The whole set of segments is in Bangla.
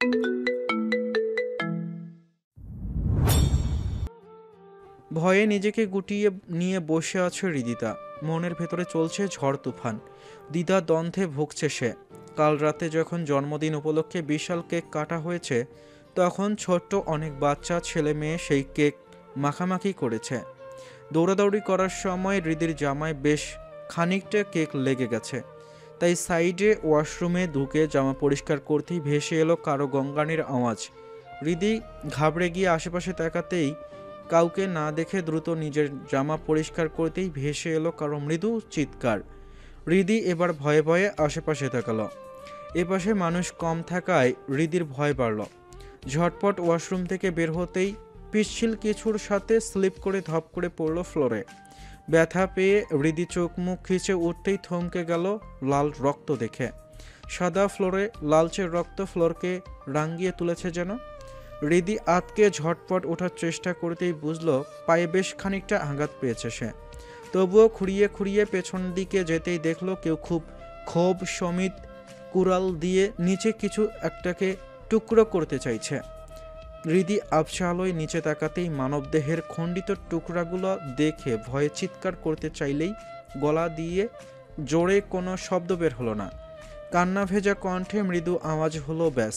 ভয়ে নিজেকে গুটিয়ে নিয়ে বসে আছে হৃদিতা। মনের ভেতরে চলছে ঝড় তুফান। দ্বিধা দ্বন্দ্বে ভুগছে সে। কাল রাতে যখন জন্মদিন উপলক্ষে বিশাল কেক কাটা হয়েছে, তখন ছোট্ট অনেক বাচ্চা ছেলে মেয়ে সেই কেক মাখামাখি করেছে। দৌড়াদৌড়ি করার সময় হৃদির জামায় বেশ খানিকটা কেক লেগে গেছে। তাই সাইডে ওয়াশরুমে ঢুকে জামা পরিষ্কার করতেই ভেসে এলো কারো গঙ্গানির আওয়াজ। হৃদি ঘাবড়ে গিয়ে আশেপাশে তাকাতেই কাউকে না দেখে দ্রুত নিজের জামা পরিষ্কার করতেই ভেসে এলো কারো মৃদু চিৎকার। হৃদি এবার ভয়ে ভয়ে আশেপাশে তাকালো। এপাশে মানুষ কম থাকায় হৃদির ভয় বাড়ল। ঝটপট ওয়াশরুম থেকে বের হতেই পিচ্ছিল কিছুর সাথে স্লিপ করে ধপ করে পড়ল ফ্লোরে। ব্যথা পেয়ে হৃদি চোখ মুখ খিচে উঠতেই থমকে গেল লাল রক্ত দেখে। সাদা ফ্লোরে লালচে রক্ত ফ্লোরকে রাঙিয়ে তুলেছে যেন। হৃদি আতকে ঝটপট ওঠার চেষ্টা করতেই বুঝল পায়ে বেশ খানিকটা আঘাত পেয়েছে সে। তবুও খুঁড়িয়ে খুঁড়িয়ে পেছন দিকে যেতেই দেখল কেউ খুব ক্ষোভ সমিত কুড়াল দিয়ে নিচে কিছু একটাকে টুকরো করতে চাইছে। হৃদি আবছা আলোয় নিচে তাকাতেই মানবদেহের খণ্ডিত টুকরাগুলো দেখে ভয়ে চিৎকার করতে চাইলেই গলা দিয়ে জোরে কোনো শব্দ বের হলো না। কান্না ভেজা কণ্ঠে মৃদু আওয়াজ হলো ব্যাস।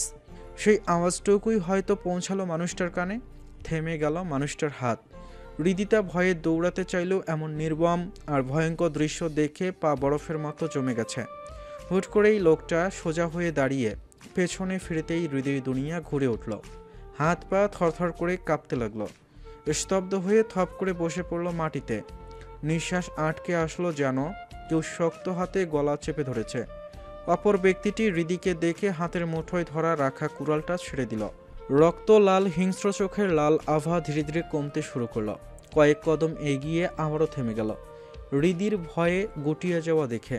সেই আওয়াজটুকুই হয়তো পৌঁছালো মানুষটার কানে। থেমে গেল মানুষটার হাত। হৃদিতা ভয়ে দৌড়াতে চাইলেও এমন নির্মম আর ভয়ঙ্কর দৃশ্য দেখে পা বরফের মতো জমে গেছে। হুট করেই লোকটা সোজা হয়ে দাঁড়িয়ে পেছনে ফিরতেই হৃদয় দুনিয়া ঘুরে উঠল। হাত পা থরথর করে কাঁপতে লাগলো। স্তব্ধ হয়ে থপ করে বসে পড়ল মাটিতে। নিঃশ্বাস আটকে আসলো যেন কেউ শক্ত হাতে গলা চেপে ধরেছে। অপর ব্যক্তিটি হৃদিকে দেখে হাতের মুঠোয় ধরা রাখা কুড়ালটা ছেড়ে দিল। রক্ত লাল হিংস্র চোখের লাল আভা ধীরে ধীরে কমতে শুরু করলো। কয়েক কদম এগিয়ে আবারও থেমে গেল, হৃদির ভয়ে গুটিয়ে যাওয়া দেখে।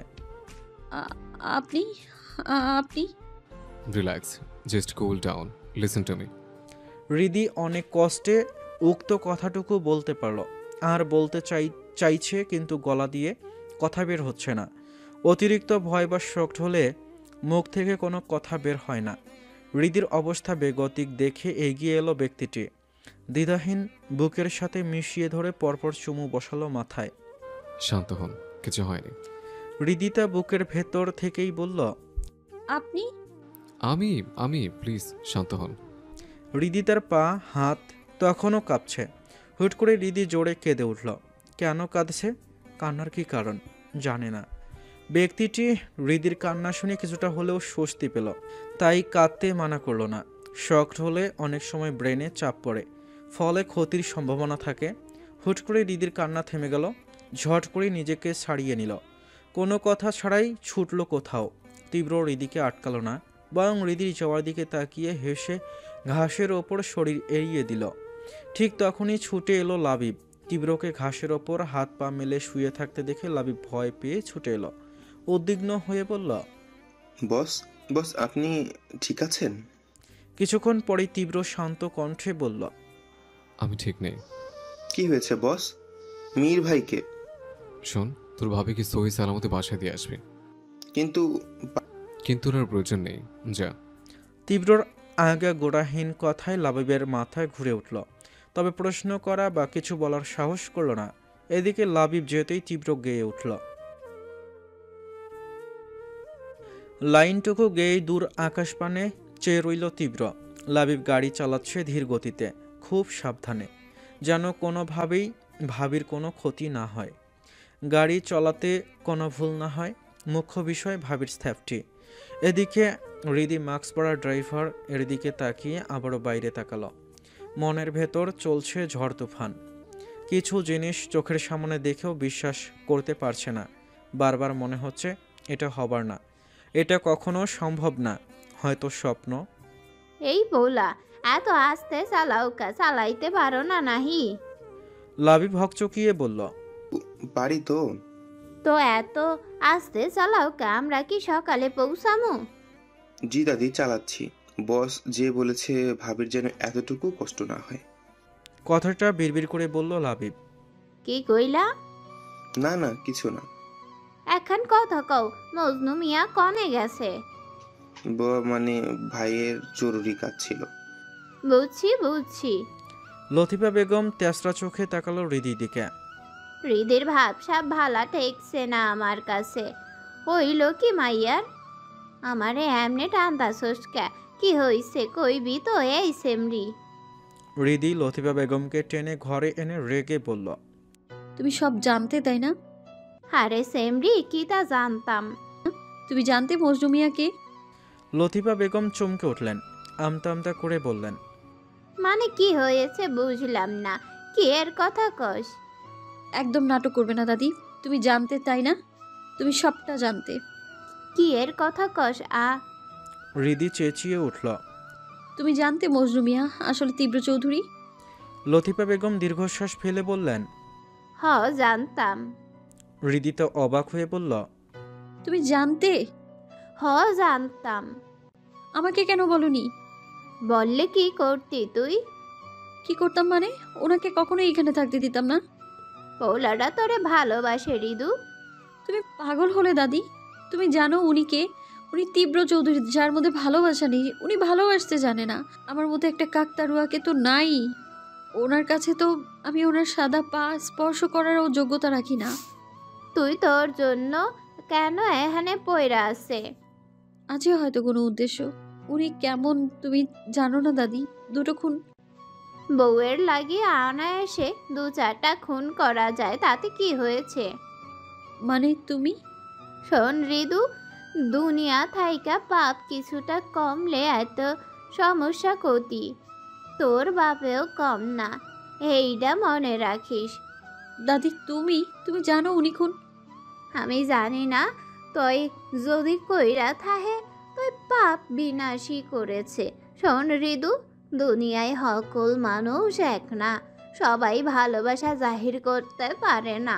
আপনি আপনি relax, just cool down, listen to me. Hridi অনেক কষ্টে উক্ত কথাটুকু বলতে পারল। আর বলতে চাইছে কিন্তু গলা দিয়ে কথা বের হচ্ছে না। অতিরিক্ত ভয় বা শক হলে মুখ থেকে কোনো কথা বের হয় না। হৃদির অবস্থা বেগতিক দেখে এগিয়ে এলো ব্যক্তিটি। দ্বিধাহীন বুকের সাথে মিশিয়ে ধরে পরপর চুমু বসালো মাথায়। শান্ত হন, কিছু হয়নি। হৃদিতা বুকের ভেতর থেকেই বলল, আপনি আমি আমি প্লিজ শান্ত হন। হৃদিতার পা হাত তখনও কাঁপছে। হুট করে হৃদি জোরে কেঁদে উঠল। কেন কাঁদছে, কান্নার কি কারণ জানে না। ব্যক্তিটি হৃদির কান্না শুনে কিছুটা হলেও স্বস্তি পেল, তাই কাঁদতে মানা করল না। শকড হলে অনেক সময় ব্রেনে চাপ পড়ে, ফলে ক্ষতির সম্ভাবনা থাকে। হুট করে হৃদির কান্না থেমে গেল। ঝট করে নিজেকে ছাড়িয়ে নিল। কোনো কথা ছাড়াই ছুটল কোথাও। তীব্র হৃদিকে আটকালো না, বরং হৃদির যাওয়ার দিকে তাকিয়ে হেসে ঘাসের ওপর শরীর এড়িয়ে দিল। ঠিক তখনই ছুটে এলো লাবিব। তীব্রকে ঘাসের ওপর হাত পা মেলে শুয়ে থাকতে দেখে লাবিব ভয় পেয়ে ছুটে এলো। উদ্বিগ্ন হয়ে বলল, বস বস আপনি ঠিক আছেন? কিছুক্ষণ পরেই তীব্র শান্ত কণ্ঠে বলল, আমি ঠিক নেই। কি হয়েছে বস? মীর ভাইকে? শোন, তোর ভাবিকে সহি সালামতে বাসায় দিয়ে আসবি। কিন্তু কিন্তু ওর প্রয়োজন নেই, যা। তীব্রর আগা গোড়াহীন কথায় লাবিবের মাথায় ঘুরে উঠল, তবে প্রশ্ন করা বা কিছু বলার সাহস করল না। এদিকে লাবিব যেতেই তীব্র গেয়ে উঠল। লাইনটুকু গেয়েই দূর আকাশপানে চেয়ে রইল তীব্র। লাবিব গাড়ি চালাচ্ছে ধীর গতিতে, খুব সাবধানে, যেন কোনোভাবেই ভাবির কোনো ক্ষতি না হয়, গাড়ি চলাতে কোনো ভুল না হয়। মুখ্য বিষয় ভাবির সেফটি। এদিকে হৃদি মাস্ক পরা ড্রাইভার এর দিকে তাকিয়ে আবারও বাইরে তাকালো। মনের ভেতর চলছে ঝড় তুফান। কিছু জিনিস চোখের সামনে দেখেও বিশ্বাস করতে পারছে না। বারবার মনে হচ্ছে এটা হবার না, এটা কখনো সম্ভব না, হয়তো স্বপ্ন। এই বৌলা, এত আস্তে চালাও কা, চালাইতে পারো না নাহি? লাবিব হকচকিয়ে বলল, পারি তো। তো এত আস্তে চালাও কা, আমরা কি সকালে পৌঁছামু? জি দাদি, চালাচ্ছি। বস যে বলেছে ভাবির যেন এতটুকু কষ্ট না হয়। কথাটা বিড়বিড় করে বলল লাবিব। কি কইলা? না না, কিছু না। এখন কথা কও, মজনু মিয়া কনে গেছে? মানে ভাইয়ের জরুরি কাজ ছিল। বুঝছি বুঝছি। লতিফা বেগম তেসরা চোখে তাকালো হৃদির দিকে। হৃদের ভাবসাব ভালা ঠেকছে না আমার কাছে। হইল কি মাইয়ার? আমারে এমনি টানতাছস কে? কি হইছে কইবি তো এই সেমরি। হৃদি লতিফা বেগমকে টেনে ঘরে এনে রেগে বলল, তুমি সব জানতে তাই না? আরে সেমরি কি তা জানতাম। তুমি জানতে মজনু মিয়াকে? লতিফা বেগম চমকে উঠলেন, আমতা আমতা করে বললেন, মানে কি হয়েছে বুঝলাম না, কি এর কথা কস? একদম নাটক করবে না দাদি, তুমি জানতে তাই না? তুমি সবটা জানতে। কি এর কথা কস? হৃদি চেঁচিয়ে উঠল। তুমি জানতে মজনু মিয়া আসলে তীব্র চৌধুরী? লতিফা বেগম দীর্ঘশ্বাস ফেলে বললেন, হ জানতাম। হৃদি তো অবাক হয়ে বলল, তুমি জানতে? হ জানতাম। আমাকে কেন বলনি? বললে কি করতি তুই? কি করতাম মানে? ওনাকে কখনো এখানে থাকতে দিতাম না। পোলাটা তোরে ভালোবাসে রিদু। তুমি পাগল হলে দাদি? তুমি জানো উনি কে? উনি তীব্র চৌধুরী, যার মধ্যে ভালোবাসা নেই। উনি ভালোবাসতে জানে না। আমার মতো একটা কাকতারুয়াকে তো নাই। ওনার কাছে তো আমি ওনার সাদা পা স্পর্শ করারও যোগ্যতা রাখি না। তুই তোর জন্য কেন এখানে পয়রা আছে? আছে হয়তো কোনো উদ্দেশ্য। উনি কেমন তুমি জানো না দাদি? দুটো খুন। বউয়ের লাগিয়ে অনায়াসে 2-4টা খুন করা যায়, তাতে কি হয়েছে? মানে তুমি? শোন রিদু, দুনিয়া থাইকা পাপ কিছুটা কমলে এত সমস্যা কতি। তোর বাপেও কম না, এইটা মনে রাখিস। দাদি তুমি তুমি জানো উনি খুন? আমি জানি না, তই যদি কইরা থাহে তই পাপ বিনাশী করেছে। শোন রিদু, দুনিয়ায় সকল মানুষ এক না। সবাই ভালোবাসা জাহির করতে পারে না।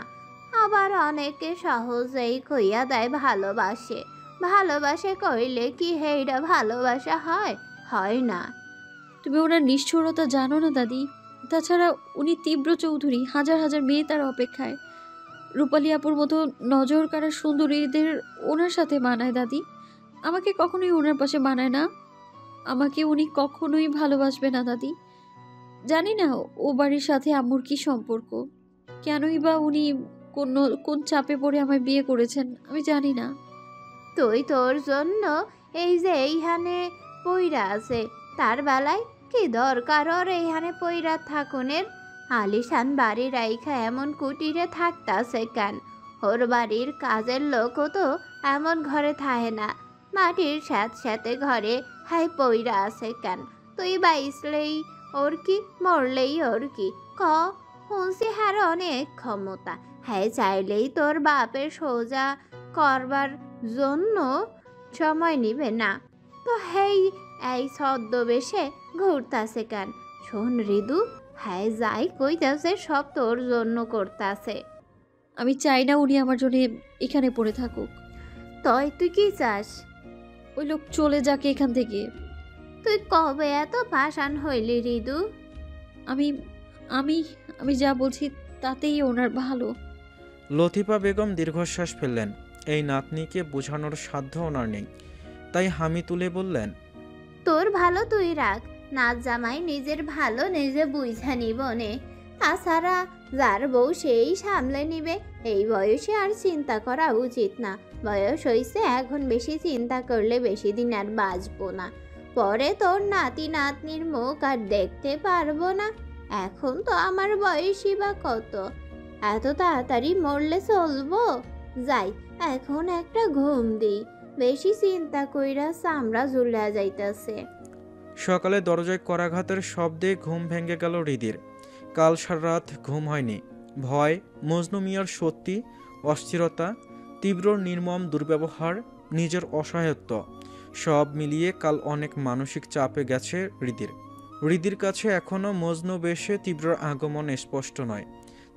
আবার অনেকে সহজেই কইয়া দেয় ভালোবাসে। ভালোবাসে কইলে কি হেইটা ভালোবাসা হয়? হয় না। তুমি ওনার নিষ্ঠুরতা জানো না দাদি? তাছাড়া উনি তীব্র চৌধুরী, হাজার হাজার মেয়ে তার অপেক্ষায়। রূপালী আপুর মতো নজর কাড়া সুন্দরীদের ওনার সাথে মানায় দাদি। আমাকে কখনোই ওনার পাশে মানায় না। আমাকে উনি কখনোই ভালোবাসবে না দাদি। জানি না ও বাড়ির সাথে আম্মুর কি সম্পর্ক। কেনই বা উনি কোন চাপে পড়ে আমায় বিয়ে করেছেন আমি জানি না। তুই তোর জন্য এই যে এইখানে পইরা আছে, তার বেলায় কি দরকার ওর এইখানে পইরা থাকুনের? আলিশান বাড়ি রাইখা এমন কুটিরে থাকতাছে কেন? ওর বাড়ির কাজের লোকও তো এমন ঘরে থাহে না। মাটির সাথে ঘরে হাই পইরা আছে কেন? তুই বাইসলেই ওর কি, মরলেই ওর কি? হুঁসি হার অনেক ক্ষমতা। হ্যাঁ চাইলেই তোর বাপের সোজা করবার জন্য সময় নিবে না। তো হেই এই ছদ্মবেশে ঘুরতাছে কেন? শোন রিদু, হ্যাঁ যাই কইতাছে সব তোর জন্য করতাছে। আমি চাই না উনি আমার জন্য এখানে পড়ে থাকুক। তুই কি চাস? ওই লোক চলে যাকে এখান থেকে। তুই কবে এত পাষাণ হইলি রিদু? আমি আমি আমি যা বলছি তাতেই ওনার ভালো। লতিফা বেগম দীর্ঘশ্বাস ফেললেন। এই নাতনিকে বোঝানোর সাধ্য ওনার নেই, তাই হামি তুলে বললেন, তোর ভালো তুই রাখ। নাচ জামাই নিজের ভালো নিজে বুঝা নিবনে। তাছাড়া যার বউ সেই সামলে নিবে। এই বয়সে আর চিন্তা করা উচিত না। বয়স হইছে, এখন বেশি চিন্তা করলে বেশি দিন আর বাঁচবো না। পরে তোর নাতি নাতনির মুখ আর দেখতে পারবো না। এখন তো আমার বয়সই বা কত? এত তাড়াতাড়ি মরলে চলবো? যাই এখন একটা ঘুম দিই। বেশি চিন্তা কইরা চামড়া ঝুলা যাইতাছে। সকালে দরজায় করাঘাতের শব্দে ঘুম ভেঙে গেল হৃদির। কাল সারা রাত ঘুম হয়নি। ভয়, মজনু মিয়ার সত্যি, অস্থিরতা, তীব্র নির্মম দুর্ব্যবহার, নিজের অসহায়ত্ব, সব মিলিয়ে কাল অনেক মানসিক চাপে গেছে হৃদির। হৃদির কাছে এখনও মজনু বেশে তীব্র আগমন স্পষ্ট নয়।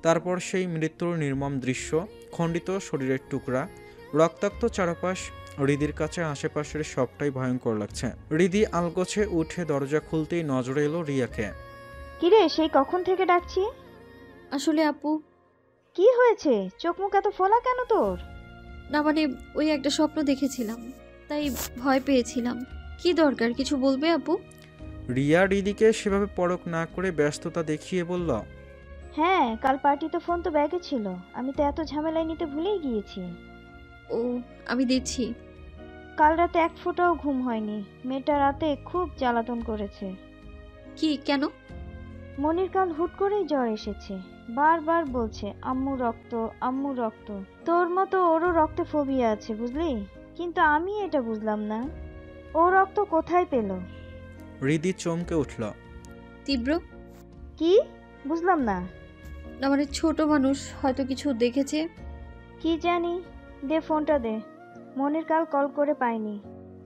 তারপর সেই মৃত্যুর নির্মম দৃশ্য, খণ্ডিত শরীরের টুকরা, রক্তাক্ত চারপাশ। হৃদির কাছে আশেপাশের সবটাই ভয়ঙ্কর লাগছে। হৃদি আলগোছে উঠে দরজা খুলতেই নজরে এলো রিয়াকে। কিরে, সেই কখন থেকে ডাকছি? আসলে আপু, কি হয়েছে? চোখ মুখ এত ফোলা কেন তোর? না মানে ওই একটা স্বপ্ন দেখেছিলাম, তাই ভয় পেয়েছিলাম। কি দরকার, কিছু বলবে আপু? রিয়া রিদিকে সেভাবে পরখ না করে ব্যস্ততা দেখিয়ে বলল, হ্যাঁ, কাল পার্টিতে ফোন তো ব্যাগে ছিল, আমি তো এত ঝামেলায় নিতে ভুলেই গিয়েছি। ও, আমি দিচ্ছি। কাল রাতে এক ফোঁটাও ঘুম হয়নি, মেয়েটা রাতে খুব জ্বালাতন করেছে। কি, কেন? মনির কাল হুট করেই জ্বর এসেছে, বারবার বলছে আম্মু রক্ত, আম্মু রক্ত। তোর মতো ওরও রক্তে ফোবিয়া আছে বুঝলি, কিন্তু আমি এটা বুঝলাম না ও রক্ত কোথায় পেল। রিদি চমকে উঠল। তীব্র? কি বুঝলাম না? না মানে ছোট মানুষ হয়তো কিছু দেখেছে। কি জানি, দে ফোনটা দে। মনির কাল কল করে পাইনি,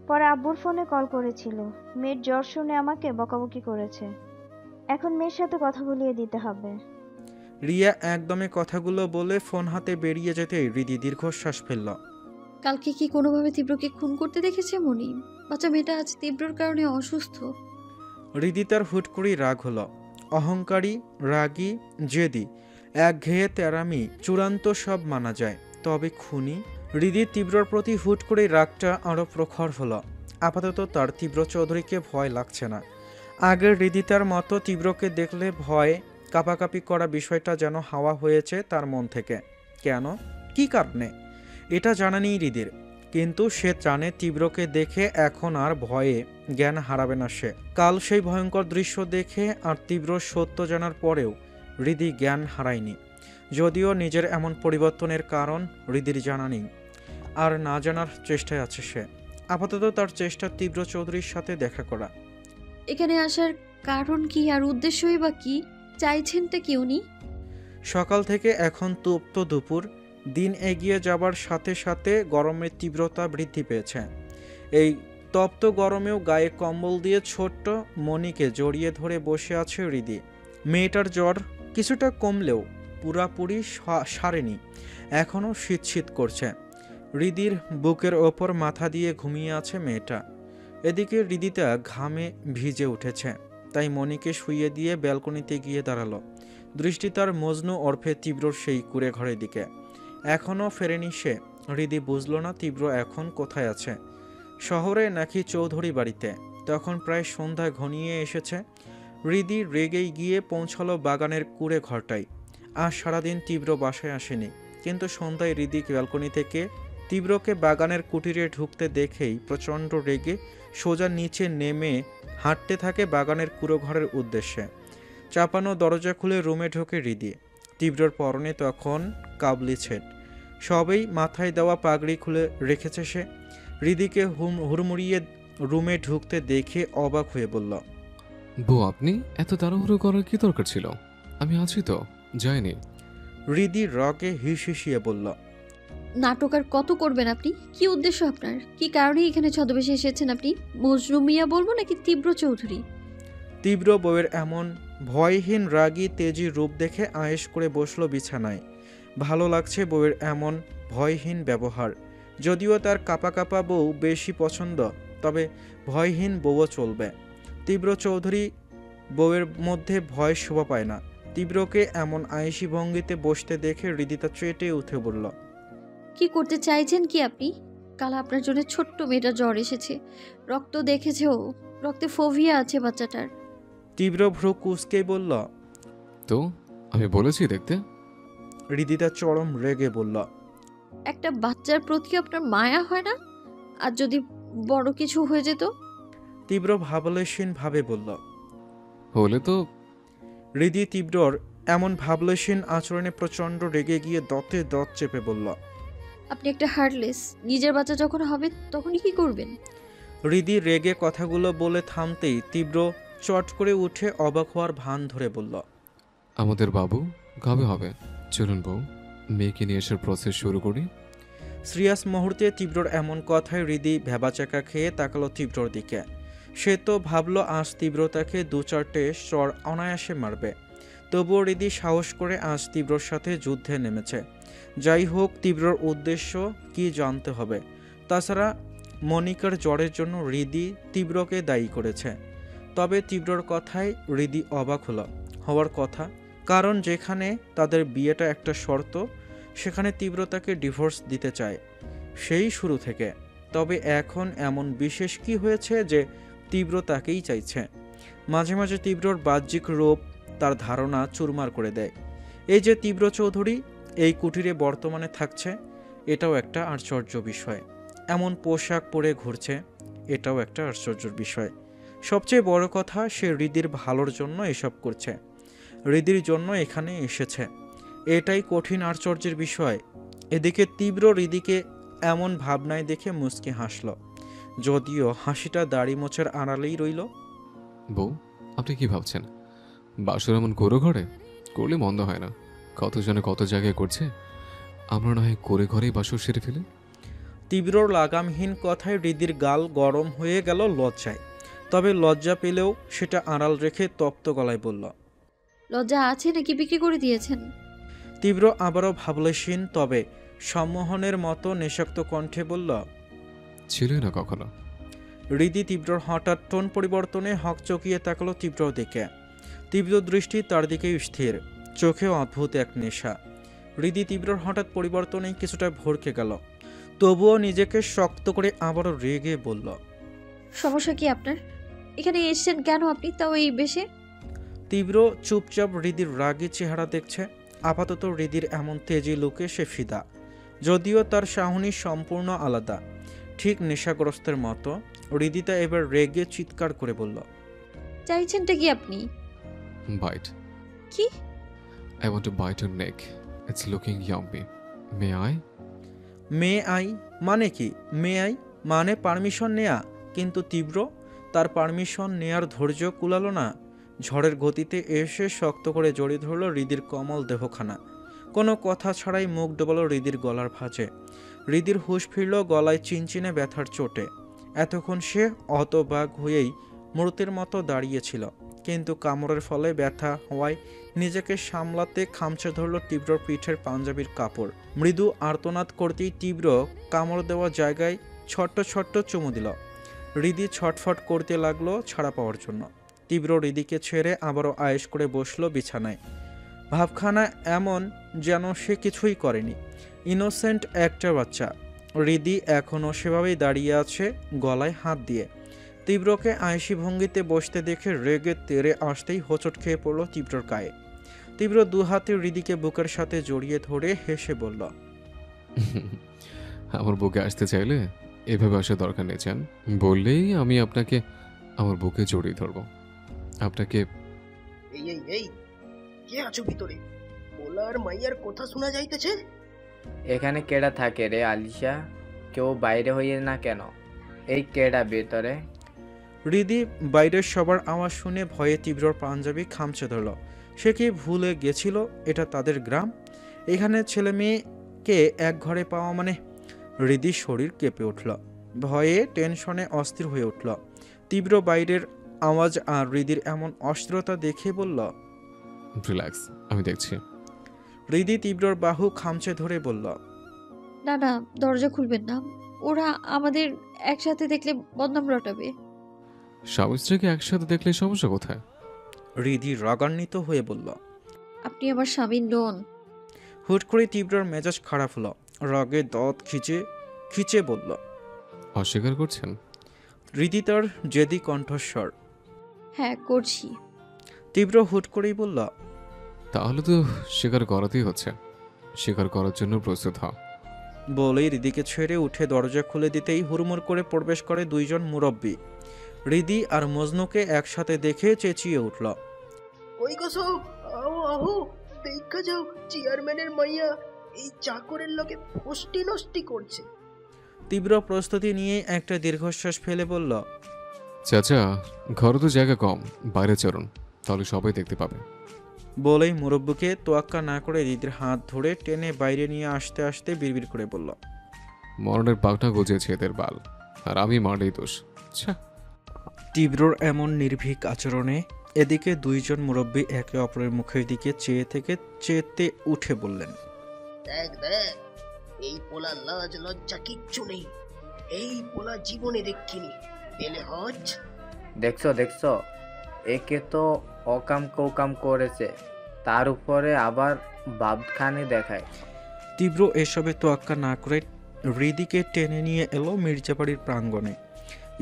পরে আব্বুর ফোনে কল করেছিল, মেয়ের জ্বর শুনে আমাকে বকাবকি করেছে। এখন মেয়ের সাথে কথা বলিয়ে দিতে হবে। রিয়া একদমে কথাগুলো বলে ফোন হাতে বেরিয়ে যেতেই রিদি দীর্ঘশ্বাস ফেলল। কালকে কি কোনোভাবে তীব্রকে খুন করতে দেখেছে মনি? বাচ্চা মেয়েটা আজ তীব্রর কারণে অসুস্থ। রিদি তার হুট করেই রাগ হলো। অহংকারী, রাগী, জেদি, একঘেয়ে তেরামি চূড়ান্ত সব মানা যায়, তবে খুনি? রিদির তীব্রর প্রতি হুট করেই রাগটা আরও প্রখর হলো। আপাতত তার তীব্র চৌধুরীকে ভয় লাগছে না। আগের রিদিতার মতো তীব্রকে দেখলে ভয় কাঁপাকাঁপি করা বিষয়টা যেন হাওয়া হয়েছে তার মন থেকে। কেন, কি কারণে, এটা জানা নেই রিদির, কিন্তু সে জানে তীব্রকে দেখে এখন আর ভয়ে জ্ঞান হারাবে না সে। কাল সেই ভয়ঙ্কর দৃশ্য দেখে আর তীব্র সত্য জানার পরেও হৃদি জ্ঞান হারায়নি। যদিও নিজের এমন পরিবর্তনের কারণ হৃদির জানা নেই, আর না জানার চেষ্টায় আছে সে। আপাতত তার চেষ্টা তীব্র চৌধুরীর সাথে দেখা করা। এখানে আসার কারণ কি আর উদ্দেশ্যই বা কি? চাইছেনটা কি উনি? সকাল থেকে এখন তপ্ত দুপুর, দিন এগিয়ে যাবার সাথে সাথে গরমের তীব্রতা বৃদ্ধি পেয়েছে। এই তপ্ত গরমেও গায়ে কম্বল দিয়ে ছোট্ট মনিকে জড়িয়ে ধরে বসে আছে হৃদি। মেয়েটার জ্বর কিছুটা কমলেও পুরাপুরি সারেনি, এখনও শীত শীত করছে। হৃদির বুকের ওপর মাথা দিয়ে ঘুমিয়ে আছে মেয়েটা। এদিকে হৃদিতা ঘামে ভিজে উঠেছে, তাই মনিকে শুইয়ে দিয়ে ব্যালকনিতে গিয়ে দাঁড়ালো। দৃষ্টি তার মজনু ওরফে তীব্রর সেই কুঁড়ে ঘরের দিকে। এখনও ফেরেনি সে। হৃদি বুঝল না তীব্র এখন কোথায় আছে, শহরে নাকি চৌধুরী বাড়িতে। তখন প্রায় সন্ধ্যা ঘনিয়ে এসেছে। হৃদি রেগেই গিয়ে পৌঁছালো বাগানের কুঁড়ে ঘরটায়। আজ সারাদিন তীব্র বাসায় আসেনি, কিন্তু সন্ধ্যায় হৃদি ব্যালকনি থেকে তীব্রকে বাগানের কুটিরে ঢুকতে দেখেই প্রচণ্ড রেগে সোজা নিচে নেমে হাঁটতে থাকে বাগানের কুঁড়ো ঘরের উদ্দেশ্যে। চাপানো দরজা খুলে রুমে ঢোকে হৃদি। তীব্রর পরনে তখন কাবলি ছেট, সবেই মাথায় দেওয়া পাগড়ি খুলে রেখেছে সে। হৃদিকে হুড়মুড়িয়ে রুমে ঢুকতে দেখে অবাক হয়ে বলল, বউ, আপনি এত তাড়াহুড়ো করার কি দরকার ছিল? আমি আছি তো, যাইনি। হৃদি রগে হিসিয়ে বলল, নাটক আর কত করবেন আপনি? কি উদ্দেশ্য আপনার? কি কারণে এখানে ছদ্মবেশে এসেছেন আপনি? মজনু মিয়া বলবো নাকি তীব্র চৌধুরী? তীব্র বউয়ের এমন ভয়হীন রাগী তেজি রূপ দেখে আয়েশ করে বসল বিছানায়। ভালো লাগছে বউয়ের এমন ভয়হীন ব্যবহার। যদিও তার কাপা কাপা বউ বেশি পছন্দ, তবে ভয়হীন বউও চলবে। তীব্র চৌধুরী বউয়ের মধ্যে ভয় শোভা পায় না। তীব্রকে এমন আয়েশি ভঙ্গিতে বসতে দেখে হৃদিতা চেটে উঠে বলল, কি করতে চাইছেন কি আপনি? কাল আপনার জন্য ছোট্ট মেয়েটা জ্বর এসেছে, রক্ত দেখেছে ও, রক্তে ফোভিয়া আছে বাচ্চাটার। তীব্র ভ্রু কুঁচকে বলল, তো আমি বলেছি দেখতে। হৃদিতা চরম রেগে বলল, একটা বাচ্চার প্রতি আপনার মায়া হয় না? আর যদি বড় কিছু হয়ে যেত? তীব্র ভাবলেশীন ভাবে বলল। হলে তো হৃদি তীব্রর এমন ভাবলেশীন আচরণে প্রচণ্ড রেগে গিয়ে দতে দত চেপে বলল, আপনি একটা হার্টলেস। নিজের বাচ্চা যখন হবে তখনই কি করবেন? হৃদি রেগে কথাগুলো বলে থামতেই তীব্র চট করে উঠে অবাক হওয়ার ভান ধরে বলল, আমাদের বাবু কবে হবে? চলুন বউ, মেয়েকে নিয়ে আসার প্রসেস শুরু করি। সিরিয়াস মুহূর্তে তীব্রর এমন কথায় হৃদি ভেবাচাকা খেয়ে তাকালো তীব্রর দিকে। সে তো ভাবল আজ তীব্র তাকে দু চারটে চর অনায়াসে মারবে। তবুও হৃদি সাহস করে আজ তীব্রর সাথে যুদ্ধে নেমেছে। যাই হোক, তীব্রর উদ্দেশ্য কি জানতে হবে। তাছাড়া মনিকার জ্বরের জন্য হৃদি তীব্রকে দায়ী করেছে। তবে তীব্রর কথায় হৃদি অবাক হওয়ার কথা, কারণ যেখানে তাদের বিয়েটা একটা শর্ত, সেখানে তীব্র তাকে ডিভোর্স দিতে চায় সেই শুরু থেকে। তবে এখন এমন বিশেষ কি হয়েছে যে তীব্র তাকেই চাইছে? মাঝে মাঝে তীব্রর বাহ্যিক রূপ তার ধারণা চুরমার করে দেয়। এই যে তীব্র চৌধুরী এই কুটিরে বর্তমানে থাকছে, এটাও একটা আশ্চর্য বিষয়। এমন পোশাক পরে ঘুরছে, এটাও একটা আশ্চর্যের বিষয়। সবচেয়ে বড় কথা, সে হৃদির ভালোর জন্য এসব করছে, হৃদির জন্য এখানে এসেছে। এটাই কঠিন আশ্চর্যের বিষয়। এদিকে তীব্র হৃদিকে এমন ভাবনায় দেখে মুচকি হাসল, যদিও হাসিটা দাড়ি মোছার আড়ালেই রইল। বউ, আপনি কি ভাবছেন বাসর এমন করো ঘরে? করলে মন্দ হয় না। কতজনে কত জায়গায় করছে, আমরা না হয় করে ঘরেই বাসর সেরে ফেলে। তীব্র লাগামহীন কথায় হৃদির গাল গরম হয়ে গেল লজ্জায়। তবে লজ্জা পেলেও সেটা আড়াল রেখে তপ্ত গলায় বলল, লজ্জা আছে নাকি বিক্রি করে দিয়েছেন? তীব্র আবারও ভাবলেশীন তবে সম্মোহনের মতো নেশাক্ত কণ্ঠে বলল, ছিলই না কখনো। হৃদি তীব্রর হঠাৎ টোন পরিবর্তনে হকচকিয়ে তাকালো তীব্রর দিকে। তীব্র দৃষ্টি তার দিকেই স্থির, চোখেও অদ্ভুত এক নেশা। হৃদি তীব্রর হঠাৎ পরিবর্তনেই কিছুটা ভরকে গেল, তবুও নিজেকে শক্ত করে আবারও রেগে বলল, সমস্যা কি আপনার? এখানে এসেছেন কেন আপনি, তাও এই বেশে? তীব্র চুপচাপ হৃদির রাগী চেহারা দেখছে। আপাতত হৃদির এমন তেজি লুকে সে ফিদা, যদিও তার চাহনি সম্পূর্ণ আলাদা, ঠিক নেশাগ্রস্তের মতো। হৃদিতা এবার রেগে চিৎকার করে বলল, চাইছেনটা কি আপনি? বাইট। কি? I want to bite your neck. It's looking yummy. May I? May I মানে কি? মে আই মানে পারমিশন নেয়া। কিন্তু তীব্র তার পারমিশন নেয়ার ধৈর্য কুলালো না। ঝড়ের গতিতে এসে শক্ত করে জড়িয়ে ধরল হৃদির কমল দেহখানা। কোনো কথা ছাড়াই মুখ ডোবালো হৃদির গলার ভাঁজে। হৃদির হুঁশ ফিরল গলায় চিনচিনে ব্যথার চোটে। এতক্ষণ সে হতবাক হয়েই মূর্তির মতো দাঁড়িয়েছিল, কিন্তু কামড়ের ফলে ব্যথা হওয়ায় নিজেকে সামলাতে খামচে ধরল তীব্রর পিঠের পাঞ্জাবির কাপড়। মৃদু আর্তনাদ করতেই তীব্র কামড় দেওয়া জায়গায় ছোট্ট ছোট্ট চুমু দিল। হৃদি ছটফট করতে লাগলো ছাড়া পাওয়ার জন্য। তীব্র হৃদিকে ছেড়ে আবারও আয়েশ করে বসলো বিছানায়। ভাবখানা এমন যেন সে কিছুই করেনি, ইনোসেন্ট একটা বাচ্চা। হৃদি এখনও সেভাবেই দাঁড়িয়ে আছে, গলায় হাত দিয়ে। তীব্রকে আয়েশি ভঙ্গিতে বসতে দেখে রেগে তেড়ে আসতেই হোঁচট খেয়ে পড়ল তীব্রর গায়ে। তীব্র দু হাতে হৃদিকে বুকের সাথে জড়িয়ে ধরে হেসে বলল, আমার বুকে আসতে চাইলে এভাবে আসার দরকার নেই চান। বললেই আমি আপনাকে আমার বুকে জড়িয়ে ধরবো। আপনাকে এই এই এই, কে আছো ভিতরে? পোলার মাইয়ার কথা শোনা যাইতেছে। এখানে কেডা থাকে রে আলিশা? কেউ বাইরে হইয়ে না কেন? এই কেডা ভেতরে? হৃদি বাইরের সবার আওয়াজ শুনে ভয়ে তীব্রর পাঞ্জাবি খামচে ধরল। সে কি ভুলে গেছিল এটা তাদের গ্রাম? এখানে ছেলে মেয়েকে এক ঘরে পাওয়া মানে? হৃদির শরীর কেঁপে উঠল, ভয়ে টেনশনে অস্থির হয়ে উঠল। তীব্র বাইরের আওয়াজ আর হৃদির এমন অস্থিরতা দেখে বলল, রিল্যাক্স, আমি দেখছি। হৃদি তীব্রর বাহু খামচে ধরে বলল, না না, দরজা খুলবেন না। ওরা আমাদের একসাথে দেখলে বদনাম রটাবে। স্বামী স্ত্রীকে একসাথে দেখলে সমস্যা কোথায়? হৃদি রাগান্বিত হয়ে বলল। আপনি আমার স্বামী নন। হুট করে তীব্রর মেজাজ খারাপ হলো, রাগে দাঁত খিচে বলল। অস্বীকার করছেন? হৃদি তার জেদি কণ্ঠস্বর। হ্যাঁ করছি। তীব্র হুট করেই বলল, তাহলে তো স্বীকার করাতেই হচ্ছে। স্বীকার করার জন্য প্রস্তুত হ। বলেই হৃদিকে ছেড়ে উঠে দরজা খুলে দিতেই হুড়মুড় করে প্রবেশ করে দুইজন মুরব্বী। হৃদি আর মজনুকে একসাথে দেখে চেঁচিয়ে উঠল, কই গো সব, আও আহো, দেখা যাও চেয়ারম্যানের মাইয়া এই চাকরের লোকে ফষ্টি নষ্টি করছে। তীব্র প্রস্তুতি নিয়ে একটা দীর্ঘশ্বাস ফেলে বলল, চাচা, ঘরে তো জায়গা কম, বাইরে চলুন, তাহলে সবাই দেখতে পাবে। বলেই মুরব্বীকে তোয়াক্কা না করে হৃদির হাত ধরে টেনে বাইরে নিয়ে আসতে আসতে বিড়বিড় করে বলল, মরণের পাকটা গজিয়েছে এদের বাল, আর আমি মারলেই দোষ। আচ্ছা। তীব্রর এমন নির্ভীক আচরণে এদিকে দুইজন মুরব্বী একে অপরের মুখের দিকে চেতে উঠে বললেন, দেখ দেখ, এই পোলা লাজ লজ্জা কিচ্ছু নেই। এই পোলা জীবনে দেখিনি। এলে হজ দেখছো দেখছো, একে তো অকাম কৌকাম করেছে, তার উপরে আবার বাবখানে দেখায়। তীব্র এসবে তোয়াক্কা না করে হৃদিকে টেনে নিয়ে এলো মির্জাবাড়ির প্রাঙ্গণে।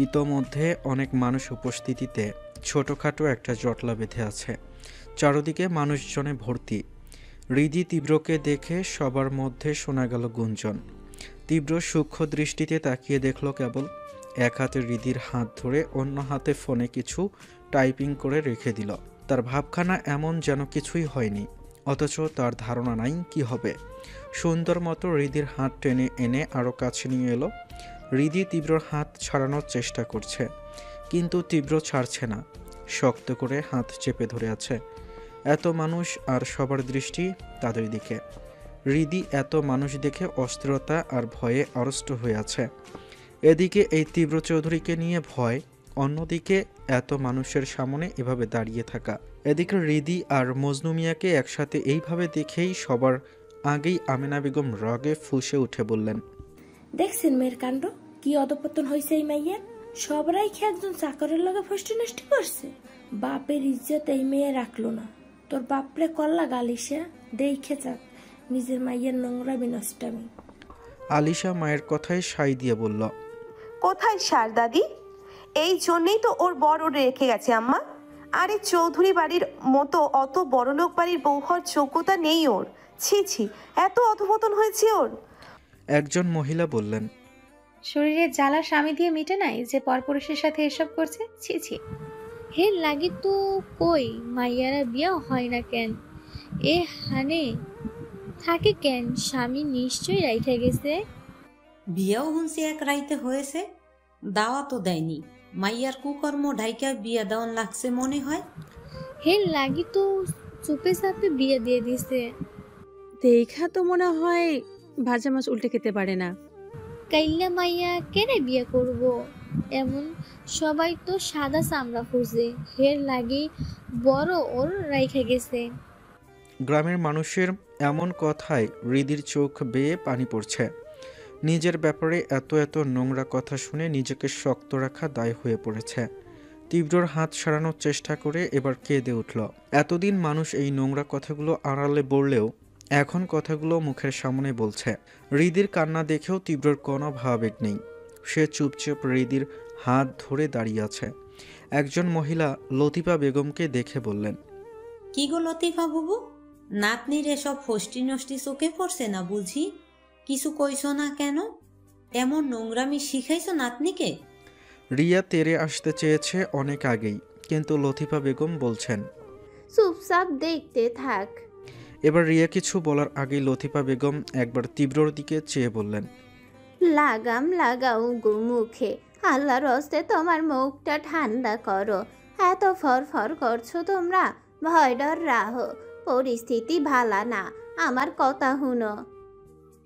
ইতোমধ্যে অনেক মানুষ উপস্থিতিতে ছোটোখাটো একটা জটলা বেঁধে আছে। চারদিকে মানুষজনে ভর্তি। হৃদি তীব্রকে দেখে সবার মধ্যে শোনা গেল গুঞ্জন। তীব্র সূক্ষ্ম দৃষ্টিতে তাকিয়ে দেখল কেবল। এক হাতে হৃদির হাত ধরে অন্য হাতে ফোনে কিছু টাইপিং করে রেখে দিল। তার ভাবখানা এমন যেন কিছুই হয়নি, অথচ তার ধারণা নাই কি হবে। সুন্দর মতো হৃদির হাত টেনে এনে আরও কাছে নিয়ে এলো। হৃদি তীব্রর হাত ছাড়ানোর চেষ্টা করছে, কিন্তু তীব্র ছাড়ছে না, শক্ত করে হাত চেপে ধরে আছে। এত মানুষ আর সবার দৃষ্টি তাদের দিকে। হৃদি এত মানুষ দেখে অস্থিরতা আর ভয়ে আড়ষ্ট হয়ে আছে। এদিকে এই তীব্র চৌধুরীকে নিয়ে ভয়, অন্যদিকে এত মানুষের সামনে এভাবে দাঁড়িয়ে থাকা। এদিকে হৃদি আর মজনু মিয়াকে একসাথে এইভাবে দেখেই সবার আগেই আমেনা বেগম রাগে ফুঁসে উঠে বললেন, দেখছেন মেয়ের কাণ্ড, কি অধপতন হয়েছে এই মাইয়ের। সবরাই খেয়ে একজন চাকরের লগে ফষ্টি নষ্টি করছে। বাপের ইজ্জত এই মেয়ে রাখলো না। তোর বাপরে কল্লা গালিসা দেখে যাক নিজের মাইয়ের নোংরা বিনষ্টামি। আলিশা মায়ের কথায় সাই দিয়ে বলল, কোথায় সার দাদি? এই জন্যই তো ওর বড় রেখে গেছে আম্মা। আরে চৌধুরী বাড়ির মতো অত বড়লোক বাড়ির বউ হওয়ার যোগ্যতা নেই ওর। ছি ছি, এত অধপতন হয়েছে ওর। একজন মহিলা বললেন, শরীরের জ্বালা স্বামী দিয়ে মিটে নাই যে পরপুরুষের সাথে এসব করছে, ছি ছি। হে লাগি তো কই মাইয়ারা বিয়া হয় না কেন? এ হানে থাকে কেন? স্বামী নিশ্চয়ই রাইখা গেছে। বিয়াও হুনছি এক রাইতে হয়েছে, দাওয়া তো দেয়নি। মাইয়ার কুকর্ম ঢাইকা বিয়া দেওয়ান লাগছে মনে হয়। হে লাগি তো চুপে চাপে বিয়ে দিয়ে দিছে। দেখা তো মনে হয় ভাজা মাছ উল্টে খেতে পারে না। কাইল্লা মাইয়া কেনে বিয়ে করব? এমন সবাই তো সাদা চামড়া খুঁজে, হের লাগি বড় ওর রাইখা গেছে। গ্রামের মানুষের এমন কথায় হৃদির চোখ বেয়ে পানি পড়ছে। নিজের ব্যাপারে এত এত নোংরা কথা শুনে নিজেকে শক্ত রাখা দায় হয়ে পড়েছে। তীব্রর হাত সরানোর চেষ্টা করে এবার কেঁদে উঠল। এতদিন মানুষ এই নোংরা কথাগুলো আড়ালে বললেও এখন কথাগুলো মুখের সামনে বলছে। হৃদির কান্না দেখেও তীব্রর কোনো ভাবাবেগ নেই। সে চুপচাপ হৃদির হাত ধরে দাঁড়িয়ে আছে। একজন মহিলা লতিফা বেগমকে দেখে বললেন, কি গো লতিফা বুবু, নাতনির এসব ফষ্টি নষ্টি চোখে পড়ছে না বুঝি? কিছু কইছো না কেন? এমন নোংরামি শিখাইছো নাতনিকে? রিয়া তেরে আসতে চেয়েছে অনেক আগেই, কিন্তু লতিফা বেগম বলছেন, চুপচাপ দেখতে থাক। এবার রিয়া কিছু বলার আগেই লতিফা বেগম একবার তীব্রর দিকে চেয়ে বললেন, লাগাম লাগাও গো মুখে, আল্লাহর হস্তে তোমার মুখটা ঠান্ডা করো। এত ফরফর করছো তোমরা, ভয় ডর রাহো। পরিস্থিতি ভালা না, আমার কথা হুনো।